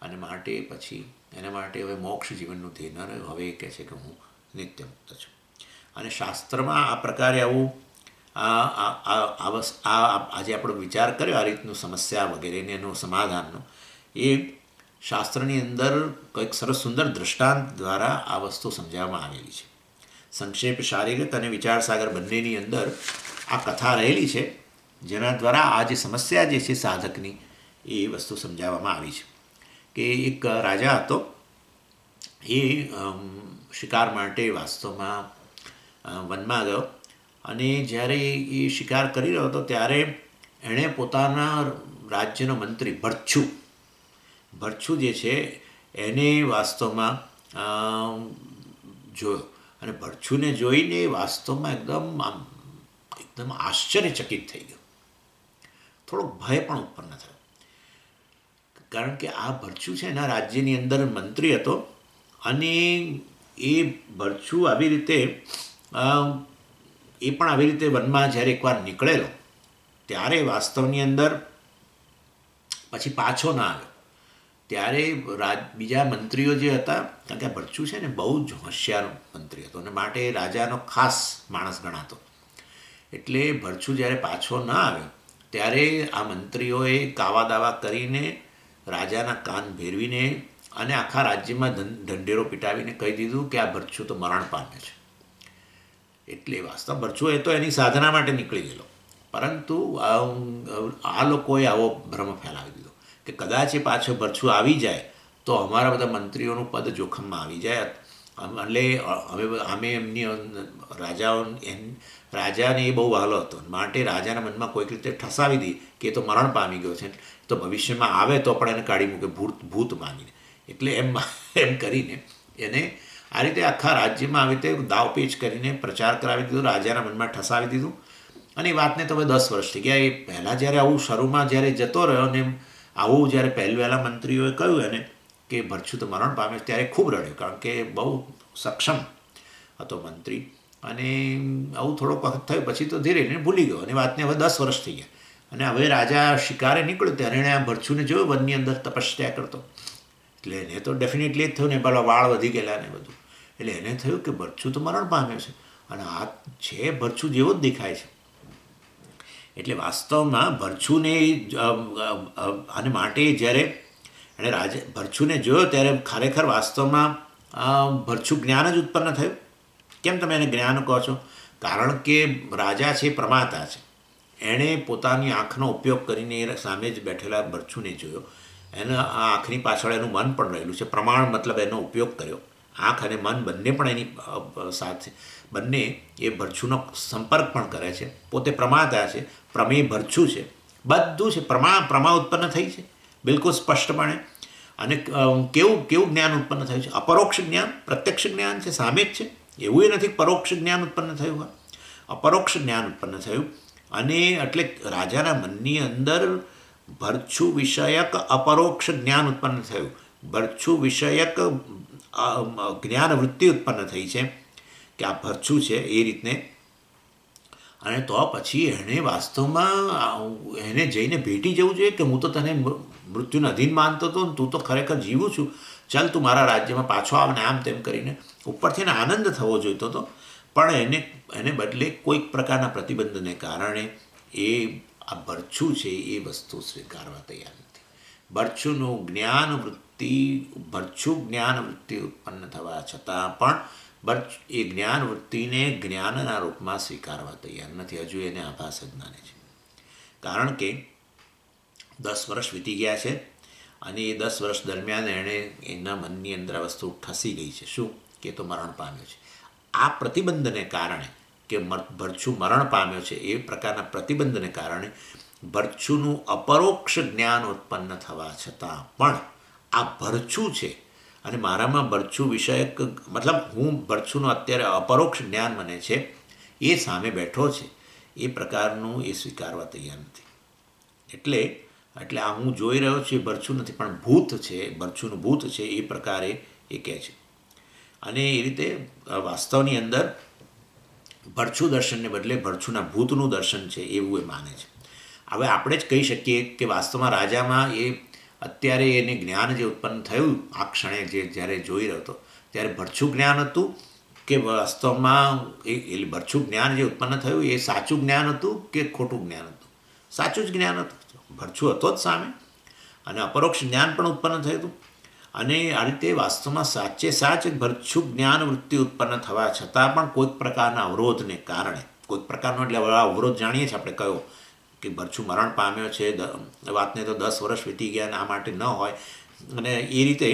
અને માટે પછી એના માટે હવે મોક્ષ જીવનનું ધ્યેય ન રહ્યું, હવે એ કહે છે કે હું નિત્ય મુક્ત છું. અને શાસ્ત્રમાં આ પ્રકારે આવું આજે આપણો વિચાર કર્યો આ રીતનું સમસ્યા વગેરેને એનું સમાધાનનો, એ શાસ્ત્રની અંદર કંઈક સરસ સુંદર દૃષ્ટાંત દ્વારા આ વસ્તુ સમજાવવામાં આવેલી છે. સંક્ષેપ શારીરિક અને વિચારસાગર બંનેની અંદર આ કથા રહેલી છે, જેના દ્વારા આ જે સમસ્યા જે છે સાધકની એ વસ્તુ સમજાવવામાં આવી છે. કે એક રાજા હતો, એ શિકાર માટે વાસ્તવમાં વનમાં ગયો, અને જ્યારે એ શિકાર કરી રહ્યો હતો ત્યારે એણે પોતાના રાજ્યનો મંત્રી ભરછુ જે છે એને વાસ્તવમાં જોયો, અને ભરછુને જોઈને વાસ્તવમાં એકદમ આશ્ચર્યચકિત થઈ ગયો. થોડોક ભય પણ ઉત્પન્ન થયો, કારણ કે આ ભરછુ છે એના રાજ્યની અંદર મંત્રી હતો, અને એ ભરછુ આવી રીતે વનમાં જ્યારે એકવાર નીકળેલો ત્યારે વાસ્તવની અંદર પછી પાછો ના આવ્યો. ત્યારે બીજા મંત્રીઓ જે હતા, કારણ કે આ ભરછુ છે ને બહુ જ હોશિયાર મંત્રી હતો, અને માટે રાજાનો ખાસ માણસ ગણાતો. એટલે ભરછુ જ્યારે પાછો ના આવ્યો ત્યારે આ મંત્રીઓએ કાવા દાવા કરીને રાજાના કાન ભેરવીને અને આખા રાજ્યમાં ઢંઢેરો પીટાવીને કહી દીધું કે આ ભરછુ તો મરણ પામે છે. એટલે વાસ્તવ ભરછું એ તો એની સાધના માટે નીકળી ગયેલો, પરંતુ આ લોકોએ આવો ભ્રમ ફેલાવી દીધો કે કદાચ એ પાછો ભરછું આવી જાય તો અમારા બધા મંત્રીઓનું પદ જોખમમાં આવી જાય. એટલે અમે એમની રાજાને એ બહુ વહાલો હતો, માટે રાજાના મનમાં કોઈક રીતે ઠસાવી દી કે એ તો મરણ પામી ગયો છે, તો ભવિષ્યમાં આવે તો પણ એને કાઢી મૂકે ભૂત માનીને. એટલે એમ કરીને એને આ રીતે આખા રાજ્યમાં આવી રીતે દાવપેચ કરીને પ્રચાર કરાવી દીધો, રાજાના મનમાં ઠસાવી દીધું. અને એ વાતને તો હવે 10 વર્ષ થઈ ગયા. એ પહેલાં જ્યારે આવું શરૂમાં જ્યારે જતો રહ્યો ને આવું જ્યારે પહેલાં મંત્રીઓએ કહ્યું એને કે ભરછું તો મરણ પામે, ત્યારે ખૂબ રડ્યો, કારણ કે બહુ સક્ષમ હતો મંત્રી. અને આવું થોડોક વખત થયું પછી તો ધીરે ધીરે ભૂલી ગયો, અને વાતને હવે 10 વર્ષ થઈ ગયા. અને હવે રાજા શિકારે નીકળ્યો ત્યારે એણે આ ભરછુને જોયું વનની અંદર તપસ્યા કરતો. એટલે એને તો ડેફિનેટલી જ થયું ને, પેલા વાળ વધી ગયેલા ને બધું. એટલે એને થયું કે ભરછું તો મરણ પામ્યો છે, અને આ છે ભરછું જેવો જ દેખાય છે. એટલે વાસ્તવમાં ભરછુને અને માટે જ્યારે એણે ભરછુને જોયો ત્યારે ખરેખર વાસ્તવમાં ભરછું જ્ઞાન જ ઉત્પન્ન થયું. કેમ તમે એને જ્ઞાન કહો છો? કારણ કે રાજા છે, પ્રમાતા છે. એણે પોતાની આંખનો ઉપયોગ કરીને સામે જ બેઠેલા ભરછુને જોયો. એના આ આંખની પાછળ એનું મન પણ રહેલું છે. પ્રમાણ મતલબ એનો ઉપયોગ કર્યો. આંખ અને મન બંને પણ એની સાથે બંને એ ભરછુનો સંપર્ક પણ કરે છે. પોતે પ્રમાતા છે, પ્રમેય ભરછું છે, બધું છે. પ્રમા ઉત્પન્ન થઈ છે બિલકુલ સ્પષ્ટપણે. અને કેવું જ્ઞાન ઉત્પન્ન થયું છે? અપરોક્ષ જ્ઞાન, પ્રત્યક્ષ જ્ઞાન છે, સામે જ છે. એવું એ નથી પરોક્ષ જ્ઞાન ઉત્પન્ન થયું હોય, અપરોક્ષ જ્ઞાન ઉત્પન્ન થયું. અને એટલે રાજાના મનની અંદર ભરછું વિષયક અપરોક્ષ જ્ઞાન ઉત્પન્ન થયું. ભરછું વિષયક જ્ઞાન વૃત્તિ ઉત્પન્ન થઈ છે કે આ ભરછું છે એ રીતને. અને તો પછી એણે વાસ્તવમાં એને જઈને ભેટી જવું જોઈએ કે હું તો તને મૃત્યુને અધીન માનતો હતો ને તું તો ખરેખર જીવું છું, ચાલ તું મારા રાજ્યમાં પાછો આવ ને આમ તેમ કરીને ઉપરથી એને આનંદ થવો જોઈતો હતો. પણ એને બદલે કોઈક પ્રકારના પ્રતિબંધને કારણે એ આ ભરછું છે એ વસ્તુ સ્વીકારવા તૈયાર નથી. ભરછું જ્ઞાન વૃત્તિ ઉત્પન્ન થવા છતાં પણ એ જ્ઞાન વૃત્તિને જ્ઞાનના રૂપમાં સ્વીકારવા તૈયાર નથી. હજુ એને આભાસ જ માને છે. કારણ કે 10 વર્ષ વીતી ગયા છે અને એ 10 વર્ષ દરમિયાન એણે એના મનની અંદર આ વસ્તુ ઠસી ગઈ છે. શું? કે તો મરણ પામ્યો છે. આ પ્રતિબંધને કારણે કે ભરછું મરણ પામ્યો છે એ પ્રકારના પ્રતિબંધને કારણે ભરછુનું અપરોક્ષ જ્ઞાન ઉત્પન્ન થવા છતાં પણ આ ભરછું છે અને મારામાં ભરછું વિષયક મતલબ હું ભરછુંનું અત્યારે અપરોક્ષ જ્ઞાન મને છે એ સામે બેઠો છે એ પ્રકારનું એ સ્વીકારવા તૈયાર નથી. એટલે આ હું જોઈ રહ્યો છું એ ભરછું નથી પણ ભૂત છે, ભરછુંનું ભૂત છે એ પ્રકારે એ કહે છે. અને એ રીતે વાસ્તવની અંદર ભરછું દર્શનને બદલે ભરછુંના ભૂતનું દર્શન છે એવું એ માને છે. હવે આપણે જ કહી શકીએ કે વાસ્તવમાં રાજામાં એ અત્યારે એને જ્ઞાન જે ઉત્પન્ન થયું આ ક્ષણે જ્યારે જોઈ રહ્યો હતો ત્યારે ભરછું જ્ઞાન હતું કે વાસ્તવમાં એ ભરછું જ્ઞાન જે ઉત્પન્ન થયું એ સાચું જ્ઞાન હતું કે ખોટું જ્ઞાન હતું? સાચું જ જ્ઞાન હતું. ભરછું હતો જ સામે અને અપરોક્ષ જ્ઞાન પણ ઉત્પન્ન થયું હતું. અને આ રીતે વાસ્તવમાં સાચ ભરછું જ્ઞાન વૃત્તિ ઉત્પન્ન થવા છતાં પણ કોઈક પ્રકારના અવરોધને કારણે કોઈક પ્રકારનો એટલે અવરોધ જાણીએ છીએ આપણે કયો કે ભરછું મરણ પામ્યો છે, વાતને તો 10 વર્ષ વીતી ગયા અને આ માટે ન હોય. અને એ રીતે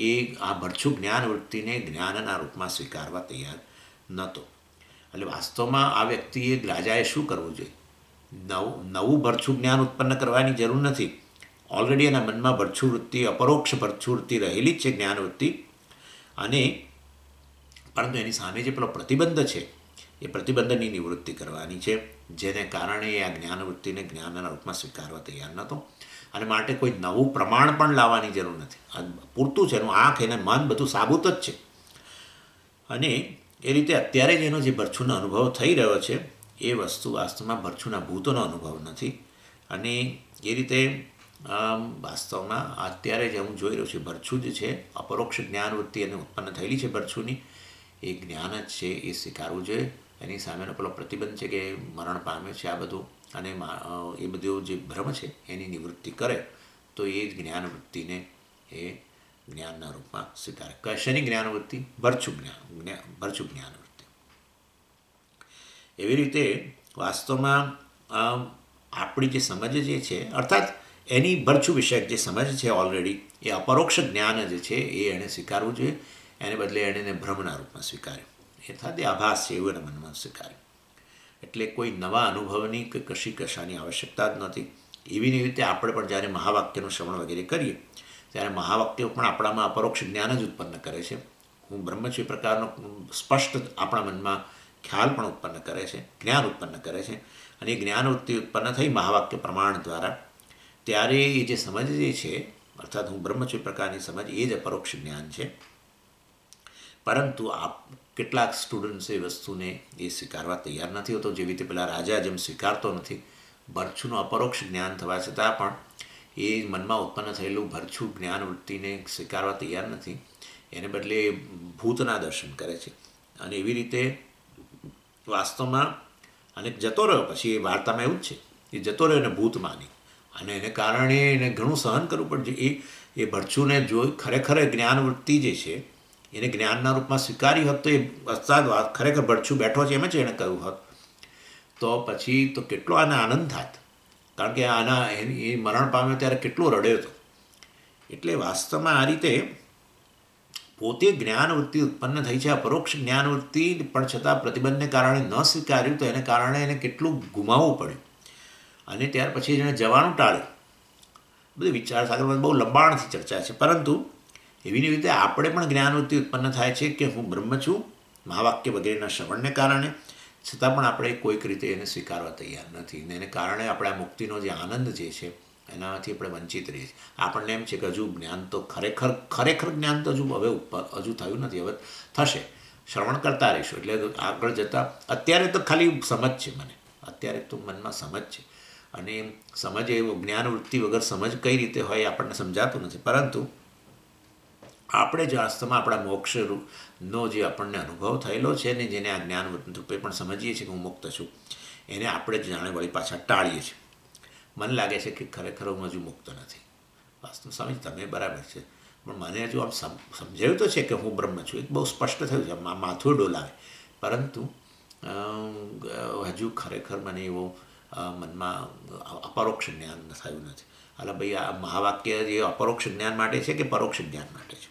એ આ ભરછું જ્ઞાન વૃત્તિને જ્ઞાનના રૂપમાં સ્વીકારવા તૈયાર નહોતો. એટલે વાસ્તવમાં આ વ્યક્તિએ રાજાએ શું કરવું જોઈએ? નવું ભરછું જ્ઞાન ઉત્પન્ન કરવાની જરૂર નથી. ઓલરેડી એના મનમાં ભરછું વૃત્તિ, અપરોક્ષ ભરછું વૃત્તિ રહેલી જ છે, જ્ઞાન વૃત્તિ. અને પરંતુ એની સામે જે પેલો પ્રતિબંધ છે એ પ્રતિબંધની નિવૃત્તિ કરવાની છે, જેને કારણે આ જ્ઞાનવૃત્તિને જ્ઞાનના રૂપમાં સ્વીકારવા તૈયાર નહોતો. અને માટે કોઈ નવું પ્રમાણ પણ લાવવાની જરૂર નથી. આ પૂરતું છે. એનું આંખ એને મન બધું સાબુત જ છે. અને એ રીતે અત્યારે જ એનો જે ભરછુંનો અનુભવ થઈ રહ્યો છે એ વસ્તુ વાસ્તવમાં ભરછુંના ભૂતોનો અનુભવ નથી. અને એ રીતે વાસ્તવમાં અત્યારે જે હું જોઈ રહ્યો છું ભરછું જ છે, અપરોક્ષ જ્ઞાનવૃત્તિ એને ઉત્પન્ન થયેલી છે ભરછુંની, એ જ્ઞાન જ છે એ સ્વીકારવું જોઈએ. એની સામેનો પેલો પ્રતિબંધ છે કે મરણ પામ્યો છે આ બધું અને એ બધું જે ભ્રમ છે એની નિવૃત્તિ કરે તો એ જ જ્ઞાનવૃત્તિને એ જ્ઞાનના રૂપમાં સ્વીકારે. કશાની જ્ઞાનવૃત્તિ? ભરછું જ્ઞાનવૃત્તિ. એવી રીતે વાસ્તવમાં આપણી જે સમજ જે છે, અર્થાત એની ભરછું વિષયક જે સમજ છે ઓલરેડી, એ અપરોક્ષ જ્ઞાન જે છે એ એણે સ્વીકારવું જોઈએ. એને બદલે એણે ભ્રમના રૂપમાં સ્વીકાર્યું, અર્થાત એ આભાસ છે એવું એના મનમાં સ્વીકાર્યું. એટલે કોઈ નવા અનુભવની કે કશાની આવશ્યકતા જ નથી. એવી રીતે આપણે પણ જ્યારે મહાવાક્યનું શ્રવણ વગેરે કરીએ ત્યારે મહાવાક્યો પણ આપણામાં અપરોક્ષ જ્ઞાન જ ઉત્પન્ન કરે છે. હું બ્રહ્મ છું એ પ્રકારનો સ્પષ્ટ આપણા મનમાં ખ્યાલ પણ ઉત્પન્ન કરે છે, જ્ઞાન ઉત્પન્ન કરે છે. અને એ જ્ઞાનવૃત્તિ ઉત્પન્ન થઈ મહાવાક્ય પ્રમાણ દ્વારા, ત્યારે એ જે સમજ જે છે, અર્થાત હું બ્રહ્મ છું એ પ્રકારની સમજ, એ જ અપરોક્ષ જ્ઞાન છે. પરંતુ કેટલાક સ્ટુડન્ટ્સ એ વસ્તુને એ સ્વીકારવા તૈયાર નથી હોતો. જેવી રીતે પેલા રાજા જેમ સ્વીકારતો નથી, ભરછુનું અપરોક્ષ જ્ઞાન થવા છતાં પણ એ મનમાં ઉત્પન્ન થયેલું ભરછું જ્ઞાનવૃત્તિને સ્વીકારવા તૈયાર નથી. એને બદલે ભૂતના દર્શન કરે છે. અને એવી રીતે વાસ્તવમાં અને જતો રહ્યો. પછી એ વાર્તામાં એવું જ છે, એ જતો રહ્યો એને ભૂત માની, અને એને કારણે એને ઘણું સહન કરવું પડે. એ ભરછુને જોઈ ખરેખર જ્ઞાનવૃત્તિ જે છે એને જ્ઞાનના રૂપમાં સ્વીકારી હોત તો એ અર્થાત ખરેખર ભરછું બેઠો છે એમ જ એણે કહ્યું હોત તો પછી તો કેટલો આને આનંદ થાત. કારણ કે એ મરણ પામ્યો ત્યારે કેટલો રડ્યો હતો. એટલે વાસ્તવમાં આ રીતે પોતે જ્ઞાનવૃત્તિ ઉત્પન્ન થઈ છે, અપરોક્ષ જ્ઞાનવૃત્તિ, પણ છતાં પ્રતિબંધને કારણે ન સ્વીકાર્યું, તો એને કારણે એને કેટલું ગુમાવવું પડ્યું. અને ત્યાર પછી એણે જવાનું ટાળ્યું. બધી વિચાર સાગરમાં બહુ લંબાણથી ચર્ચા છે. પરંતુ એવી રીતે આપણે પણ જ્ઞાનવૃત્તિ ઉત્પન્ન થાય છે કે હું બ્રહ્મ છું મહાવાક્ય વગેરેના શ્રવણને કારણે, છતાં પણ આપણે કોઈક રીતે એને સ્વીકારવા તૈયાર નથી. ને એને કારણે આપણે આ મુક્તિનો જે આનંદ જે છે એનાથી આપણે વંચિત રહીએ છીએ. આપણને એમ છે કે હજુ જ્ઞાન તો ખરેખર જ્ઞાન તો હજુ થયું નથી, હવે થશે, શ્રવણ કરતા રહીશું. એટલે આગળ જતાં અત્યારે તો ખાલી સમજ છે, અત્યારે તો મનમાં સમજ છે. અને સમજ એ જ્ઞાનવૃત્તિ વગર સમજ કઈ રીતે હોય એ આપણને સમજાતું નથી. પરંતુ આપણે જે વાસ્તવમાં આપણા મોક્ષનો જે આપણને અનુભવ થયેલો છે ને, જેને આ જ્ઞાન રૂપે પણ સમજીએ છીએ કે હું મુક્ત છું, એને આપણે જ જાણે વળી પાછા ટાળીએ છીએ. મને લાગે છે કે ખરેખર હું હજુ મુક્ત નથી. વાસ્તવ સમજ તમે બરાબર છે, પણ મને હજુ આમ સમજાયું તો છે કે હું બ્રહ્મ છું, એક બહુ સ્પષ્ટ થયું છે, માથું ડોલાવે. પરંતુ હજુ ખરેખર મને એવો મનમાં અપરોક્ષ જ્ઞાન થયું નથી. એટલે ભાઈ આ મહાવાક્ય જે અપરોક્ષ જ્ઞાન માટે છે કે પરોક્ષ જ્ઞાન માટે છે?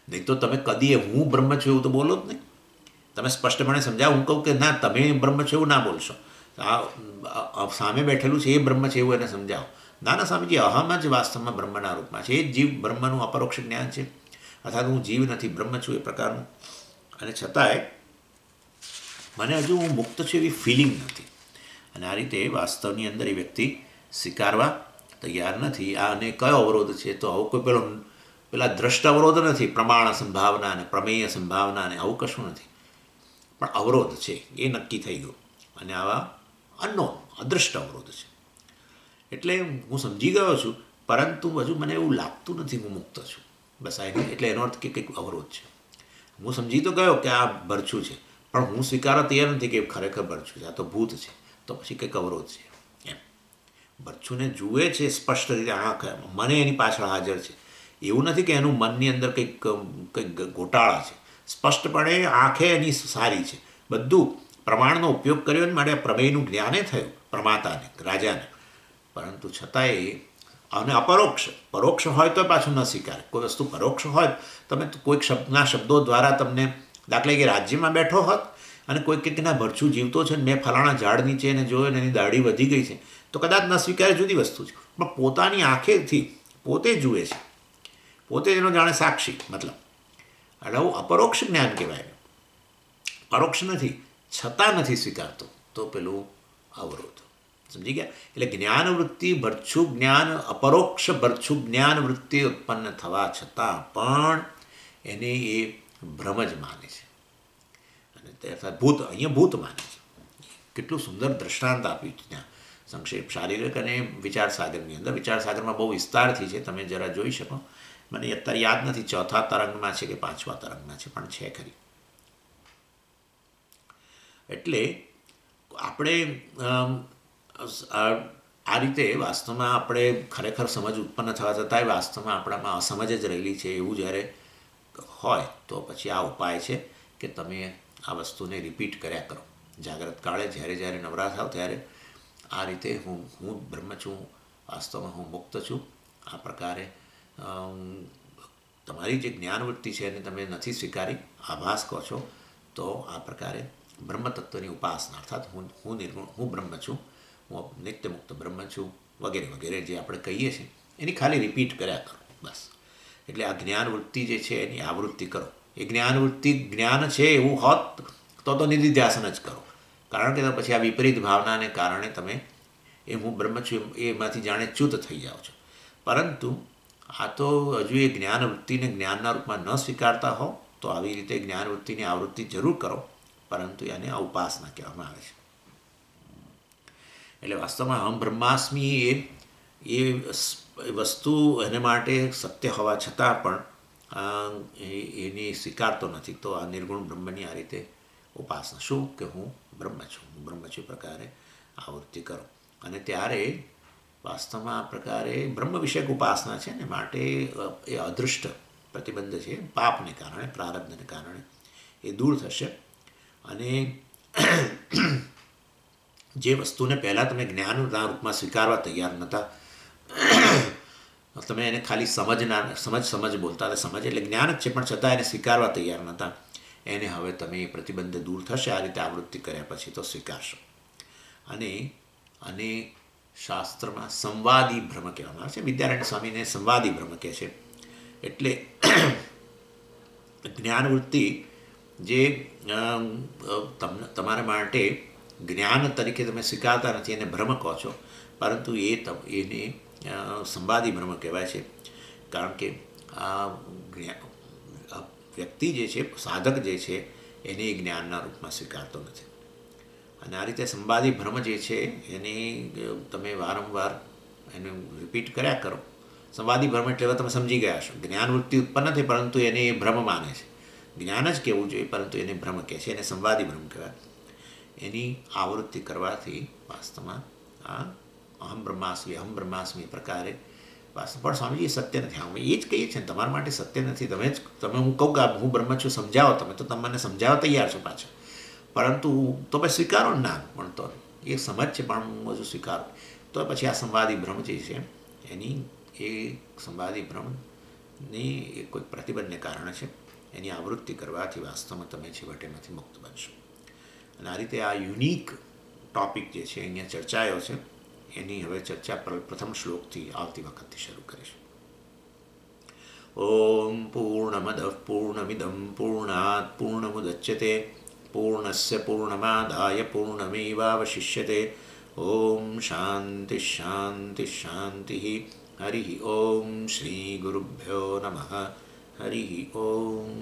નહીં તો તમે કદી હું બ્રહ્મ છું એવું તો બોલો જ નહીં. તમે સ્પષ્ટપણે સમજાવો. હું કહું કે ના તમે બ્રહ્મ છો એવું ના બોલશો, આ સામે બેઠેલું છે એ બ્રહ્મ છે એવું એને સમજાવો. ના સ્વામીજી, અહમ જ વાસ્તવમાં બ્રહ્મના રૂપમાં છે. એ જીવ બ્રહ્મનું અપરોક્ષ જ્ઞાન છે, અર્થાત હું જીવ નથી, બ્રહ્મ છું એ પ્રકારનું. અને છતાંય મને હજુ હું મુક્ત છું એવી ફિલિંગ નથી. અને આ રીતે વાસ્તવની અંદર એ વ્યક્તિ સ્વીકારવા તૈયાર નથી. આને કયો અવરોધ છે? તો આવું કોઈ પેલા દ્રષ્ટ અવરોધ નથી, પ્રમાણ સંભાવના અને પ્રમેય સંભાવના અને આવું કશું નથી, પણ અવરોધ છે એ નક્કી થઈ ગયું. અને આવા અદૃષ્ટ અવરોધ છે. એટલે હું સમજી ગયો છું, પરંતુ હજુ મને એવું લાગતું નથી હું મુક્ત છું. બસ એટલે એનો અર્થ કે કંઈક અવરોધ છે. હું સમજી તો ગયો કે આ ભરછું છે, પણ હું સ્વીકારવા તૈયાર નથી કે ખરેખર ભરછું છે, આ તો ભૂત છે. તો પછી કંઈક અવરોધ છે. એમ ભરછુને જુએ છે સ્પષ્ટ રીતે, આંખ મને એની પાછળ હાજર છે. એવું નથી કે એનું મનની અંદર કંઈક ગોટાળા છે. સ્પષ્ટપણે આંખે એની સારી છે. બધું પ્રમાણનો ઉપયોગ કર્યો ને માટે પ્રમેયનું જ્ઞાને થયું પ્રમાતાને, રાજાને. પરંતુ છતાંય અને પરોક્ષ હોય તો પાછું ન સ્વીકારે. કોઈ વસ્તુ પરોક્ષ હોય, તમે કોઈક શબ્દો દ્વારા તમને, દાખલા કે રાજ્યમાં બેઠો હોત અને કોઈ કંઈકના ભરછું જીવતો છે ને મેં ફલાણા ઝાડ નીચે એને જોયો ને એની દાઢી વધી ગઈ છે, તો કદાચ ન સ્વીકારે, જુદી વસ્તુ છે. પણ પોતાની આંખેથી પોતે જુએ છે, પોતે એનો જાણે સાક્ષી, મતલબ એટલે આવું અપરોક્ષ જ્ઞાન કહેવાય. પરોક્ષ નથી, છતાં નથી સ્વીકારતો, તો પેલું અવરોધ. સમજી ગયા? એટલે જ્ઞાનવૃત્તિ ભરછું જ્ઞાન, અપરોક્ષ ભરછું જ્ઞાનવૃત્તિ ઉત્પન્ન થવા છતાં પણ એને એ ભ્રમ જ માને છે. અને અર્થાત ભૂત, અહીંયા ભૂત માને છે. કેટલું સુંદર દ્રષ્ટાંત આપ્યું છે ત્યાં સંક્ષેપ શારીરિક અને વિચાર સાગરની અંદર. વિચાર સાગરમાં બહુ વિસ્તારથી છે, તમે જરા જોઈ શકો. મને અત્યારે યાદ નથી ચોથા તરંગમાં છે કે પાંચમા તરંગમાં છે, પણ છે ખરી. એટલે આપણે આ રીતે વાસ્તવમાં આપણે ખરેખર સમજ ઉત્પન્ન થવા છતાંય વાસ્તવમાં આપણામાં અસમજ જ રહેલી છે એવું જ્યારે હોય, તો પછી આ ઉપાય છે કે તમે આ વસ્તુને રિપીટ કર્યા કરો. જાગ્રત કાળે જ્યારે જ્યારે નવરા થાવ ત્યારે આ રીતે હું બ્રહ્મ છું, વાસ્તવમાં હું મુક્ત છું, આ પ્રકારે તમારી જે જ્ઞાનવૃત્તિ છે એને તમે નથી સ્વીકારી, આભાસ કહો છો, તો આ પ્રકારે બ્રહ્મતત્વની ઉપાસના અર્થાત હું નિર્ગુણ, હું બ્રહ્મ છું, હું નિત્યમુક્ત બ્રહ્મ છું વગેરે વગેરે જે આપણે કહીએ છીએ એની ખાલી રિપીટ કર્યા કરો બસ. એટલે આ જ્ઞાનવૃત્તિ જે છે એની આવૃત્તિ કરો. એ જ્ઞાનવૃત્તિ જ્ઞાન છે એવું હોત તો નિધિધ્યાસન જ કરો, કારણ કે પછી આ વિપરીત ભાવનાને કારણે તમે એ હું બ્રહ્મ છું એમાંથી જાણે ચ્યુત થઈ જાઓ છો. પરંતુ આ તો હજુ એ જ્ઞાનવૃત્તિને જ્ઞાનના રૂપમાં ન સ્વીકારતા હો તો આવી રીતે જ્ઞાનવૃત્તિની આવૃત્તિ જરૂર કરો, પરંતુ એને ઉપાસના કહેવામાં આવે છે. એટલે વાસ્તવમાં અહમ બ્રહ્માસ્મિ એ વસ્તુ એને માટે સત્ય હોવા છતાં પણ એની સ્વીકારતો નથી. તો આ નિર્ગુણ બ્રહ્મની આ રીતે ઉપાસના, શું કે હું બ્રહ્મ છું પ્રકારે આવૃત્તિ કરો. અને ત્યારે વાસ્તવમાં આ પ્રકારે બ્રહ્મ વિષયક ઉપાસના છે ને માટે એ અદૃષ્ટ પ્રતિબંધ છે પાપને કારણે, પ્રારબ્ધને કારણે એ દૂર થશે. અને જે વસ્તુને પહેલાં તમે જ્ઞાનના રૂપમાં સ્વીકારવા તૈયાર નહોતા, તમે એને ખાલી સમજ બોલતા હતા, સમજ એટલે જ્ઞાન જ છે પણ છતાં એને સ્વીકારવા તૈયાર નહોતા, એને હવે તમે એ પ્રતિબંધ દૂર થશે આ રીતે આવૃત્તિ કર્યા પછી તો સ્વીકારશો. અને શાસ્ત્રમાં સંવાદી ભ્રમ કહેવામાં આવે છે. વિદ્યારણ્ય સ્વામીને સંવાદી ભ્રમ કહે છે. એટલે જ્ઞાનવૃત્તિ જે તમારા માટે જ્ઞાન તરીકે તમે સ્વીકારતા નથી એને ભ્રમ કહો છો, પરંતુ એને સંવાદી ભ્રમ કહેવાય છે. કારણ કે આ વ્યક્તિ જે છે, સાધક જે છે, એને જ્ઞાનના રૂપમાં સ્વીકારતો નથી. અને આ રીતે સંવાદી ભ્રમ જે છે એને તમે વારંવાર એને રિપીટ કર્યા કરો. સંવાદી ભ્રમ એટલે તમે સમજી ગયા છો, જ્ઞાનવૃત્તિ ઉત્પન્ન થઈ પરંતુ એને એ ભ્રમ માને છે. જ્ઞાન જ કહેવું જોઈએ પરંતુ એને ભ્રમ કહે છે, એને સંવાદી ભ્રમ કહેવાય. એની આવૃત્તિ કરવાથી વાસ્તવમાં આ અહમ બ્રહ્માસ્મી પ્રકારે વાસ્તવ પણ સ્વામીજી સત્ય નથી. અમે એ જ કહીએ છીએ તમારા માટે સત્ય નથી. તમે હું કહું કે હું બ્રહ્મ છું સમજાવો, તમે તો તમને સમજાવવા તૈયાર છો પાછા, પરંતુ તમે સ્વીકારો ના, પણ તો એ સમજ છે પણ હું હજુ સ્વીકારું તો પછી આ સંવાદી ભ્રમ જે છે એની એ સંવાદી ભ્રમની એ કોઈ પ્રતિબંધને કારણે છે. એની આવૃત્તિ કરવાથી વાસ્તવમાં તમે છેવટે એમાંથી મુક્ત બનશો. અને આ રીતે આ યુનિક ટૉપિક જે છે અહીંયા ચર્ચાયો છે એની હવે ચર્ચા પ્રથમ શ્લોકથી આવતી વખતથી શરૂ કરીશું. ઓમ પૂર્ણમદ પૂર્ણમિદં પૂર્ણાત પૂર્ણમુદચ્યતે પૂર્ણસ્ય પૂર્ણમાદાય પૂર્ણમેવાવશિષ્યતે. ઓમ શાંતિ શાંતિ શાંતિ. હરિ ઓમ શ્રી ગુરુભ્યો નમઃ. હરિ ઓમ.